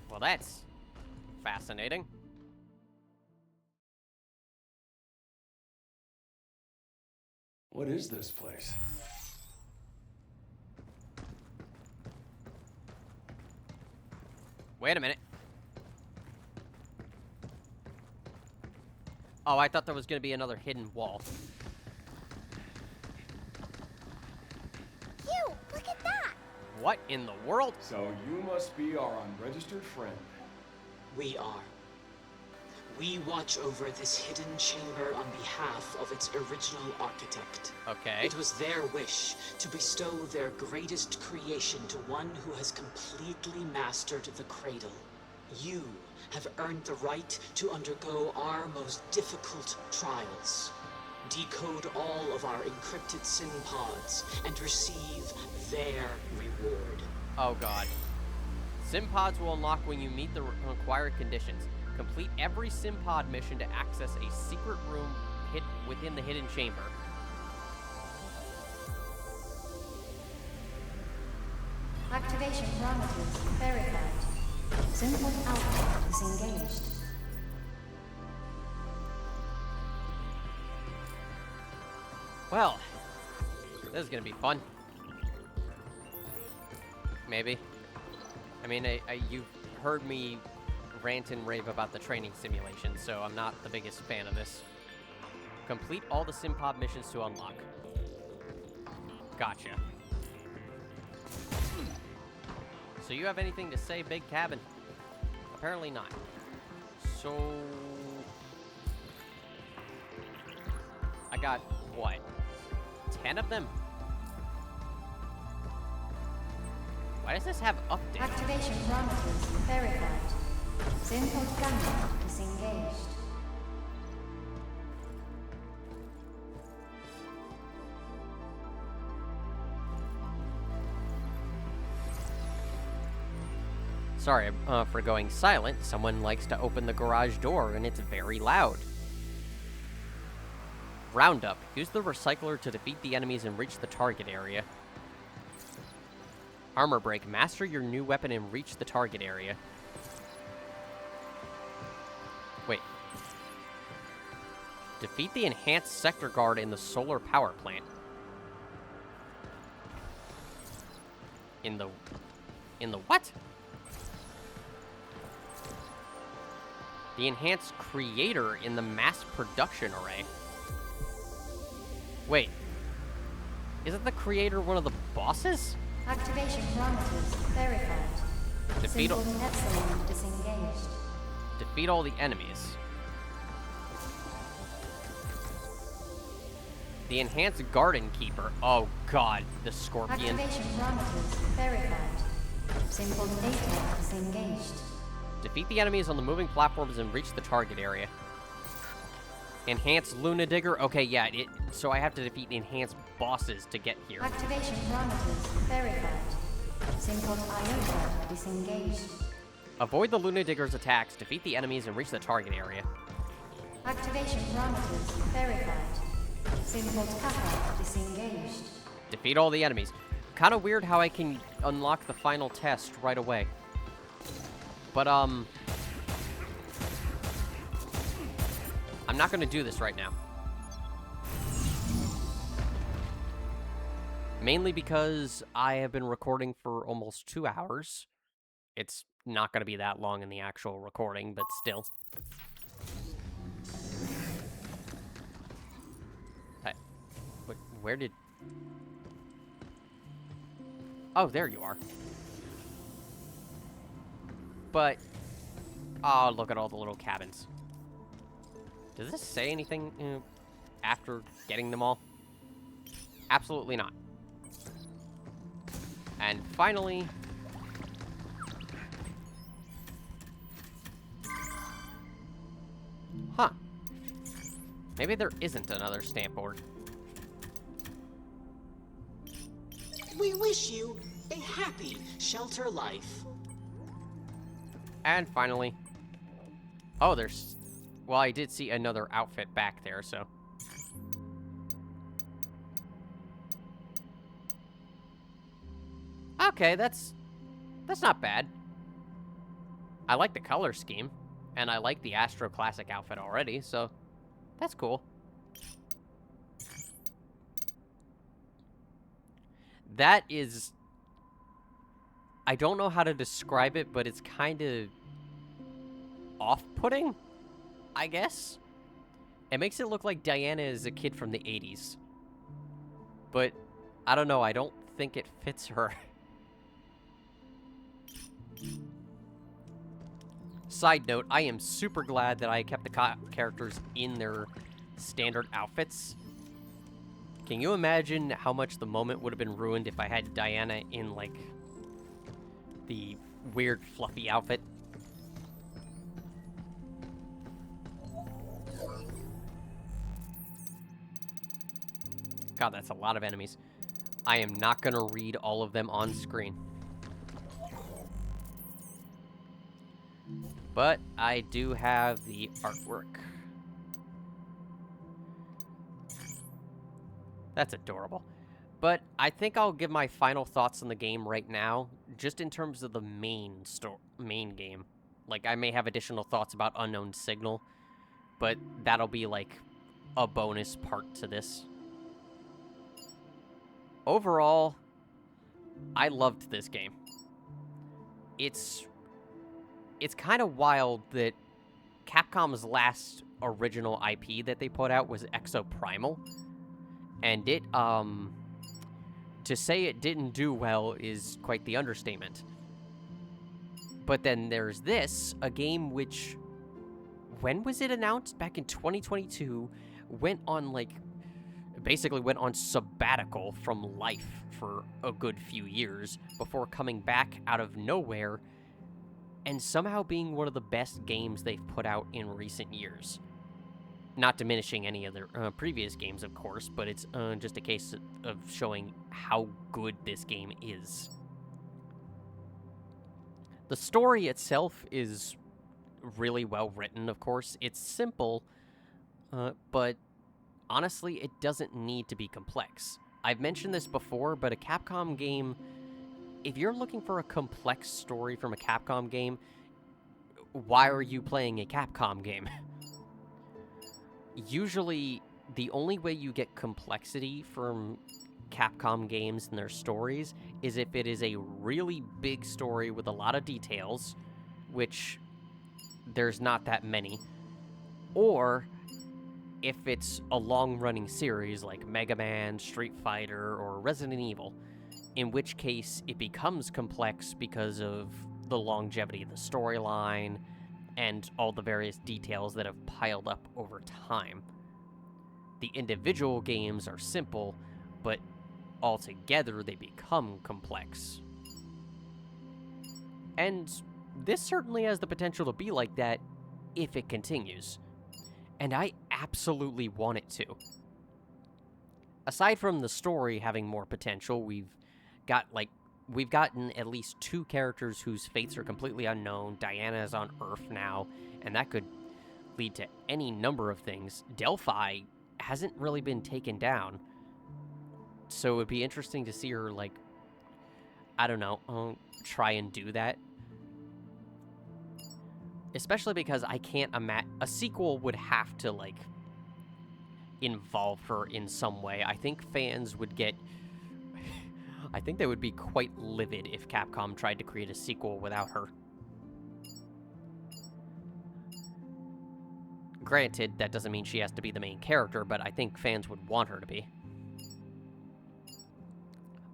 Well, that's fascinating. What is this place? Wait a minute. Oh, I thought there was going to be another hidden wall. Hugh, look at that. What in the world? So you must be our unregistered friend. We are. We watch over this hidden chamber on behalf of its original architect. Okay. It was their wish to bestow their greatest creation to one who has completely mastered the cradle. You have earned the right to undergo our most difficult trials. Decode all of our encrypted SIM pods and receive their reward. Oh, God. Sim pods will unlock when you meet the required conditions. Complete every sim pod mission to access a secret room within the hidden chamber. Activation parameters verified. Simple output is engaged. Well, this is gonna be fun. Maybe. I mean, you've heard me rant and rave about the training simulation, so I'm not the biggest fan of this. Complete all the SimPod missions to unlock. Gotcha. So you have anything to say, Big Cabin? Apparently not. So... I got, what, 10 of them? Why does this have update? Activation parameters verified. Simple camera disengaged. Sorry for going silent. Someone likes to open the garage door, and it's very loud. Roundup. Use the recycler to defeat the enemies and reach the target area. Armor break. Master your new weapon and reach the target area. Wait. Defeat the enhanced sector guard in the solar power plant. In the what? The enhanced creator in the mass production array. Wait. Isn't the creator one of the bosses? Activation parameters verified. Defeat all, Simple net cylinder disengaged. defeat all the enemies. The enhanced garden keeper. Oh god, the scorpion. Activation parameters verified. Simple data disengaged. Defeat the enemies on the moving platforms and reach the target area. Enhanced Luna Digger. Okay, yeah, so I have to defeat enhanced bosses to get here. Activation parameters verified. Simple iota disengaged. Avoid the Luna Digger's attacks, defeat the enemies, and reach the target area. Activation parameters verified. Simple kappa disengaged. Defeat all the enemies. Kind of weird how I can unlock the final test right away. But, I'm not going to do this right now. Mainly because I have been recording for almost 2 hours. It's not going to be that long in the actual recording, but still. Where did... Oh, there you are. But... Oh, look at all the little cabins. Does this say anything after getting them all? Absolutely not. And finally... Huh. Maybe there isn't another stamp board. We wish you a happy shelter life. And finally... Oh, there's... Well, I did see another outfit back there, so... Okay, that's not bad. I like the color scheme, and I like the Astro Classic outfit already, so that's cool. That is... I don't know how to describe it, but it's kind of off-putting, I guess. It makes it look like Diana is a kid from the 80s. But, I don't know, I don't think it fits her. Side note, I am super glad that I kept the characters in their standard outfits. Can you imagine how much the moment would have been ruined if I had Diana in, like, the weird fluffy outfit? God, that's a lot of enemies. I am not gonna read all of them on screen. But I do have the artwork. That's adorable. But I think I'll give my final thoughts on the game right now, just in terms of the main game. Like, I may have additional thoughts about Unknown Signal, but that'll be like a bonus part to this. Overall, I loved this game. It's kind of wild that Capcom's last original IP that they put out was Exoprimal. And it, to say it didn't do well is quite the understatement. But then there's this, a game which, when was it announced? Back in 2022, went on, like, basically went on sabbatical from life for a good few years before coming back out of nowhere and somehow being one of the best games they've put out in recent years. Not diminishing any of their previous games, of course, but it's just a case of showing how good this game is. The story itself is really well written, of course. It's simple, but honestly, it doesn't need to be complex. I've mentioned this before, but a Capcom game, if you're looking for a complex story from a Capcom game, why are you playing a Capcom game? Usually, the only way you get complexity from Capcom games and their stories is if it is a really big story with a lot of details, which there's not that many, or if it's a long-running series like Mega Man, Street Fighter, or Resident Evil, in which case it becomes complex because of the longevity of the storyline and all the various details that have piled up over time. The individual games are simple, but altogether they become complex. And this certainly has the potential to be like that if it continues. And I absolutely want it to. Aside from the story having more potential, we've gotten at least 2 characters whose fates are completely unknown. Diana is on Earth now, and that could lead to any number of things. Delphi hasn't really been taken down, so it would be interesting to see her, like, I don't know, try and do that. Especially because I can't imagine... A sequel would have to, like, involve her in some way. I think fans would get... I think they would be quite livid if Capcom tried to create a sequel without her. Granted, that doesn't mean she has to be the main character, but I think fans would want her to be.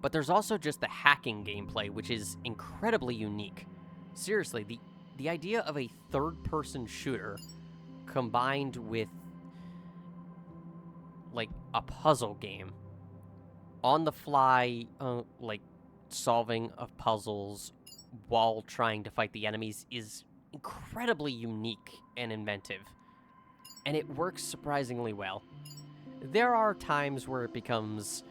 But there's also just the hacking gameplay, which is incredibly unique. Seriously, the idea of a third-person shooter combined with, like, a puzzle game, on the fly, like, solving of puzzles while trying to fight the enemies is incredibly unique and inventive. And it works surprisingly well. There are times where it becomes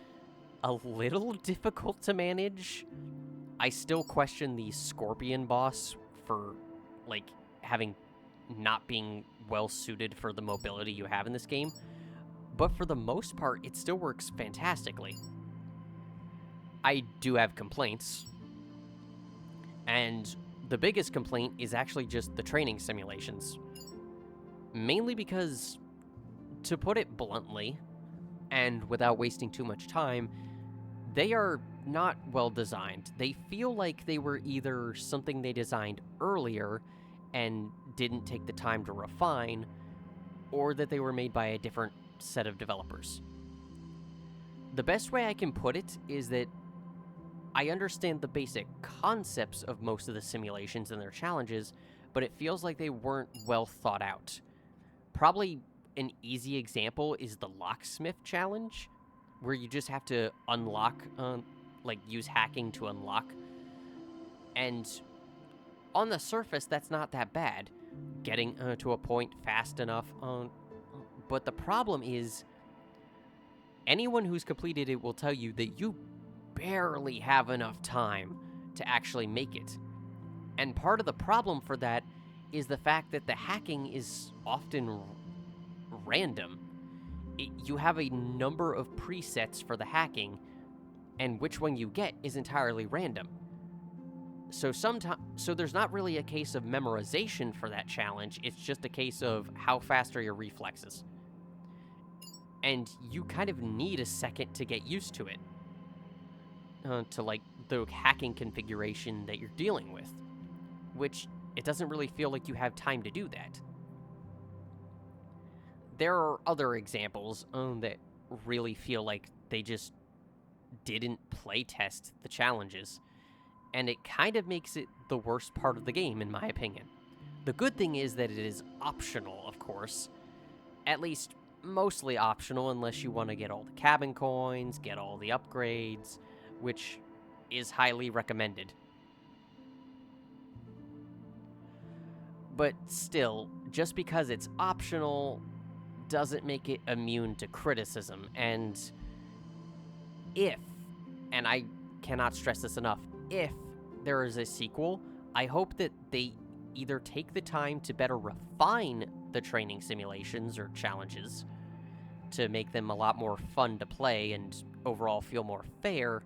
a little difficult to manage. I still question the Scorpion boss for, like, not being well suited for the mobility you have in this game. But for the most part, it still works fantastically. I do have complaints. And the biggest complaint is actually just the training simulations. Mainly because, to put it bluntly, and without wasting too much time, they are not well designed. They feel like they were either something they designed earlier and didn't take the time to refine, or that they were made by a different set of developers. The best way I can put it is that I understand the basic concepts of most of the simulations and their challenges, but it feels like they weren't well thought out. Probably an easy example is the locksmith challenge, where you just have to unlock, use hacking to unlock. And on the surface, that's not that bad, getting to a point fast enough. But the problem is, anyone who's completed it will tell you that you barely have enough time to actually make it. And part of the problem for that is the fact that the hacking is often random. You have a number of presets for the hacking, and which one you get is entirely random. So there's not really a case of memorization for that challenge, it's just a case of how fast are your reflexes. And you kind of need a second to get used to it. To, like, the hacking configuration that you're dealing with. Which, it doesn't really feel like you have time to do that. There are other examples that really feel like they just didn't playtest the challenges. And it kind of makes it the worst part of the game, in my opinion. The good thing is that it is optional, of course. At least, mostly optional unless you want to get all the cabin coins, get all the upgrades, which is highly recommended. But still, just because it's optional doesn't make it immune to criticism. And I cannot stress this enough, if there is a sequel, I hope that they either take the time to better refine the training simulations or challenges to make them a lot more fun to play and overall feel more fair,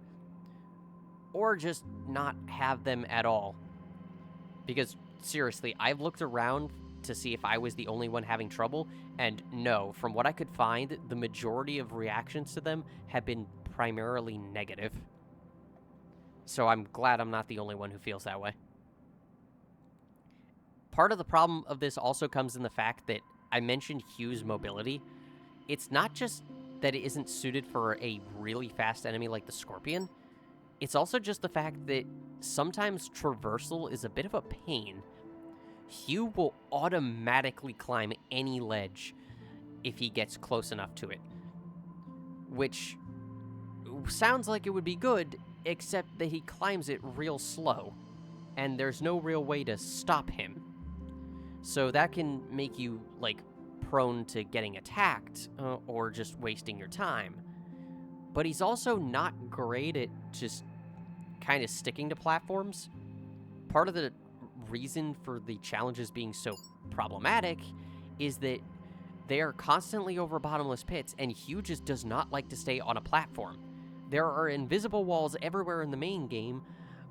or just not have them at all. Because seriously, I've looked around to see if I was the only one having trouble, and no, from what I could find, the majority of reactions to them have been primarily negative. So I'm glad I'm not the only one who feels that way. Part of the problem of this also comes in the fact that I mentioned Hugh's mobility. It's not just that it isn't suited for a really fast enemy like the Scorpion, it's also just the fact that sometimes traversal is a bit of a pain. Hugh will automatically climb any ledge if he gets close enough to it, which sounds like it would be good, except that he climbs it real slow, and there's no real way to stop him. So that can make you, like, prone to getting attacked, or just wasting your time. But he's also not great at just kind of sticking to platforms. Part of the reason for the challenges being so problematic is that they are constantly over bottomless pits, and Hugh just does not like to stay on a platform. There are invisible walls everywhere in the main game,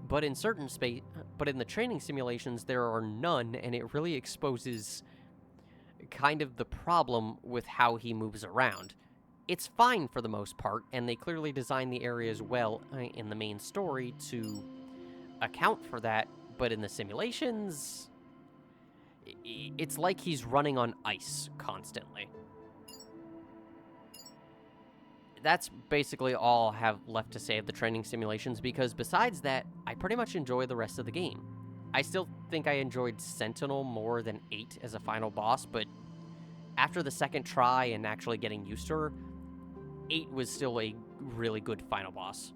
but in the training simulations there are none, and it really exposes kind of the problem with how he moves around. It's fine for the most part, and they clearly design the areas well in the main story to account for that, but in the simulations, it's like he's running on ice constantly. That's basically all I have left to say of the training simulations, because besides that, I pretty much enjoy the rest of the game. I still think I enjoyed Sentinel more than 8 as a final boss, but after the second try and actually getting used to her, 8 was still a really good final boss.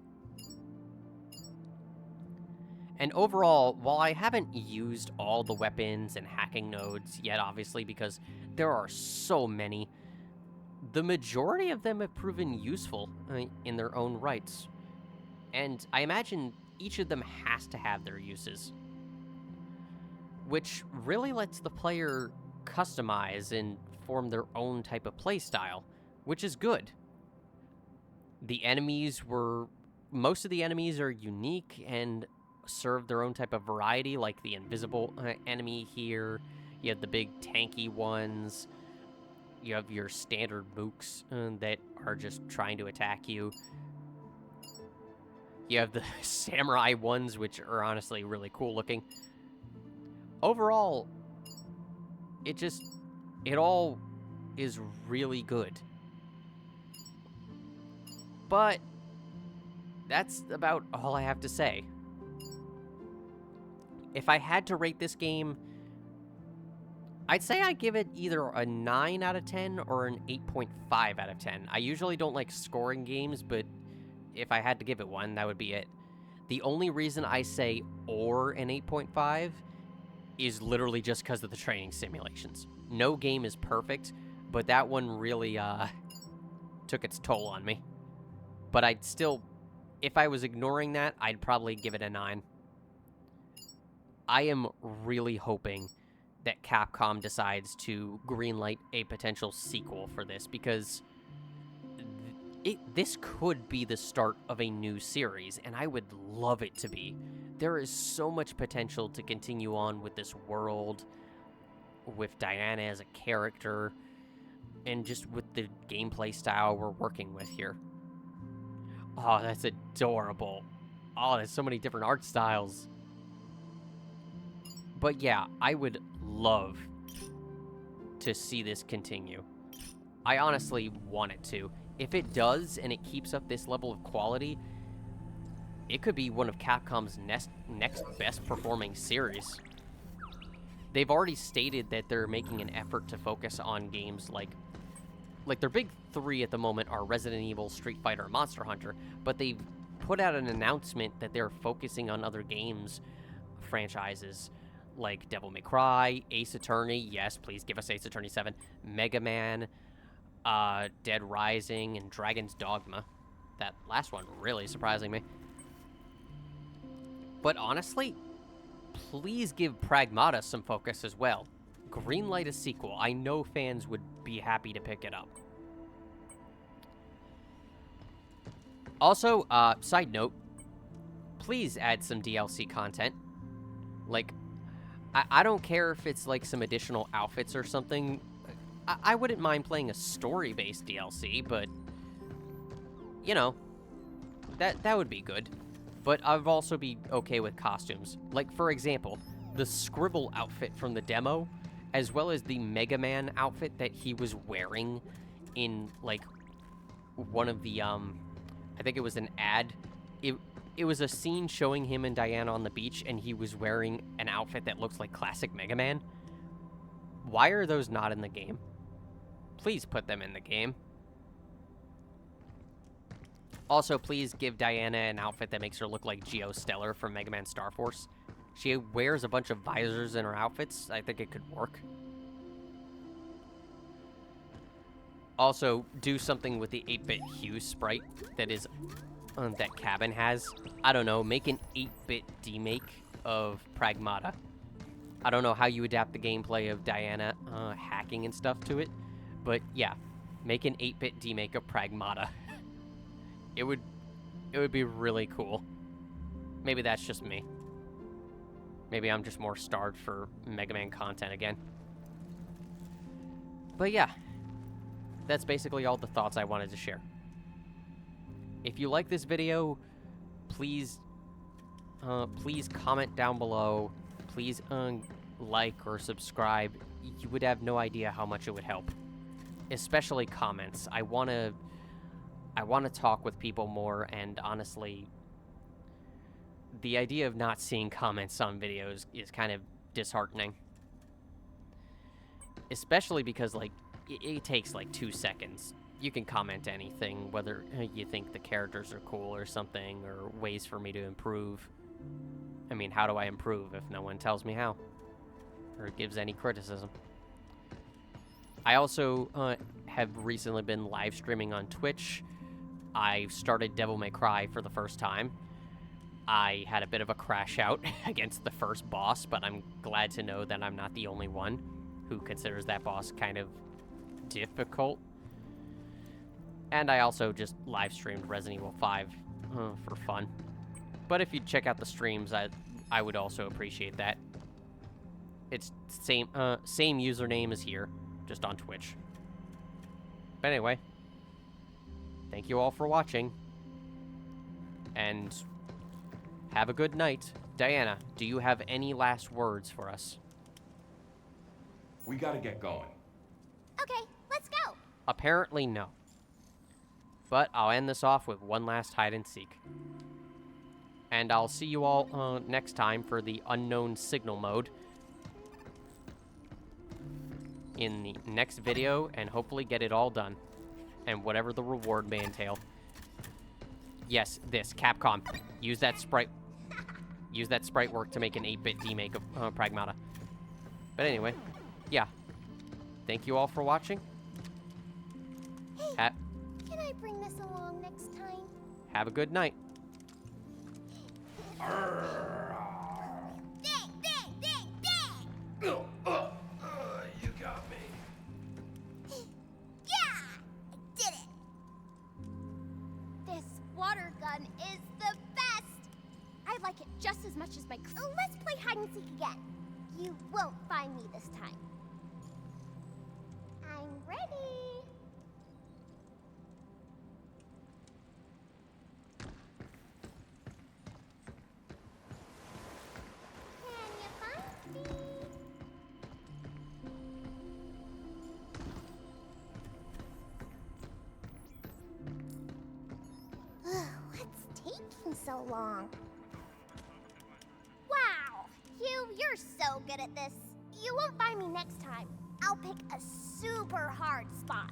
And overall, while I haven't used all the weapons and hacking nodes yet, obviously, because there are so many, the majority of them have proven useful in their own rights. And I imagine each of them has to have their uses, which really lets the player customize and form their own type of playstyle, which is good. Most of the enemies are unique and serve their own type of variety, like the invisible enemy here. You have the big tanky ones. You have your standard mooks that are just trying to attack you. You have the samurai ones, which are honestly really cool looking. Overall, it all is really good. But that's about all I have to say. If I had to rate this game, I'd say I'd give it either a 9 out of 10 or an 8.5 out of 10. I usually don't like scoring games, but if I had to give it one, that would be it. The only reason I say or an 8.5 is literally just because of the training simulations. No game is perfect, but that one really took its toll on me. But I'd still, if I was ignoring that, I'd probably give it a 9. I am really hoping that Capcom decides to greenlight a potential sequel for this, because this could be the start of a new series, and I would love it to be. There is so much potential to continue on with this world, with Diana as a character, and just with the gameplay style we're working with here. Oh, that's adorable. Oh, there's so many different art styles. But yeah, I would love to see this continue. I honestly want it to. If it does, and it keeps up this level of quality, it could be one of Capcom's next best performing series. They've already stated that they're making an effort to focus on games like like, their big three at the moment are Resident Evil, Street Fighter, and Monster Hunter, but they've put out an announcement that they're focusing on other games franchises like Devil May Cry, Ace Attorney, yes, please give us Ace Attorney 7, Mega Man, Dead Rising, and Dragon's Dogma. That last one really surprising me. But honestly, please give Pragmata some focus as well. Greenlight a sequel. I know fans would be happy to pick it up. Also, side note, please add some DLC content. Like, I don't care if it's like some additional outfits or something. I wouldn't mind playing a story-based DLC, but, you know, that would be good. But I'd also be okay with costumes. Like, for example, the Scribble outfit from the demo, as well as the Mega Man outfit that he was wearing in, like, one of the, I think it was an ad. It was a scene showing him and Diana on the beach, and he was wearing an outfit that looks like classic Mega Man. Why are those not in the game? Please put them in the game. Also, please give Diana an outfit that makes her look like Geostellar from Mega Man Star Force. She wears a bunch of visors in her outfits. I think it could work. Also, do something with the 8-bit Hue sprite that is that Cabin has. I don't know, make an 8-bit demake of Pragmata. I don't know how you adapt the gameplay of Diana hacking and stuff to it, but yeah, make an 8-bit demake of Pragmata. It would be really cool. Maybe that's just me. Maybe I'm just more starved for Mega Man content again. But yeah, that's basically all the thoughts I wanted to share. If you like this video, please comment down below. Please like or subscribe. You would have no idea how much it would help. Especially comments. I want to talk with people more, and honestly, the idea of not seeing comments on videos is kind of disheartening. Especially because, like, it takes like 2 seconds. You can comment anything, whether you think the characters are cool or something, or ways for me to improve. I mean, how do I improve if no one tells me how? Or gives any criticism? I also have recently been live streaming on Twitch. I started Devil May Cry for the first time. I had a bit of a crash out against the first boss, but I'm glad to know that I'm not the only one who considers that boss kind of difficult. And I also just live streamed Resident Evil 5 for fun. But if you check out the streams, I would also appreciate that. It's same username as here, just on Twitch. But anyway, thank you all for watching, and have a good night. Diana, do you have any last words for us? We gotta get going. Okay, let's go. Apparently no. But I'll end this off with one last hide and seek. And I'll see you all next time for the unknown signal mode in the next video, and hopefully get it all done. And whatever the reward may entail. Yes, this, Capcom. Use that sprite work to make an 8-bit demake of Pragmata. But anyway, yeah. Thank you all for watching. Hey, can I bring this along next time? Have a good night. Dang, dang, dang, dang! You got me. Yeah! I did it! This water gun is the best! I like it just as much as my Let's play hide and seek again. You won't find me this time. I'm ready. Can you find me? What's taking so long? Wow! You're so good at this. You won't find me next time. I'll pick a super hard spot.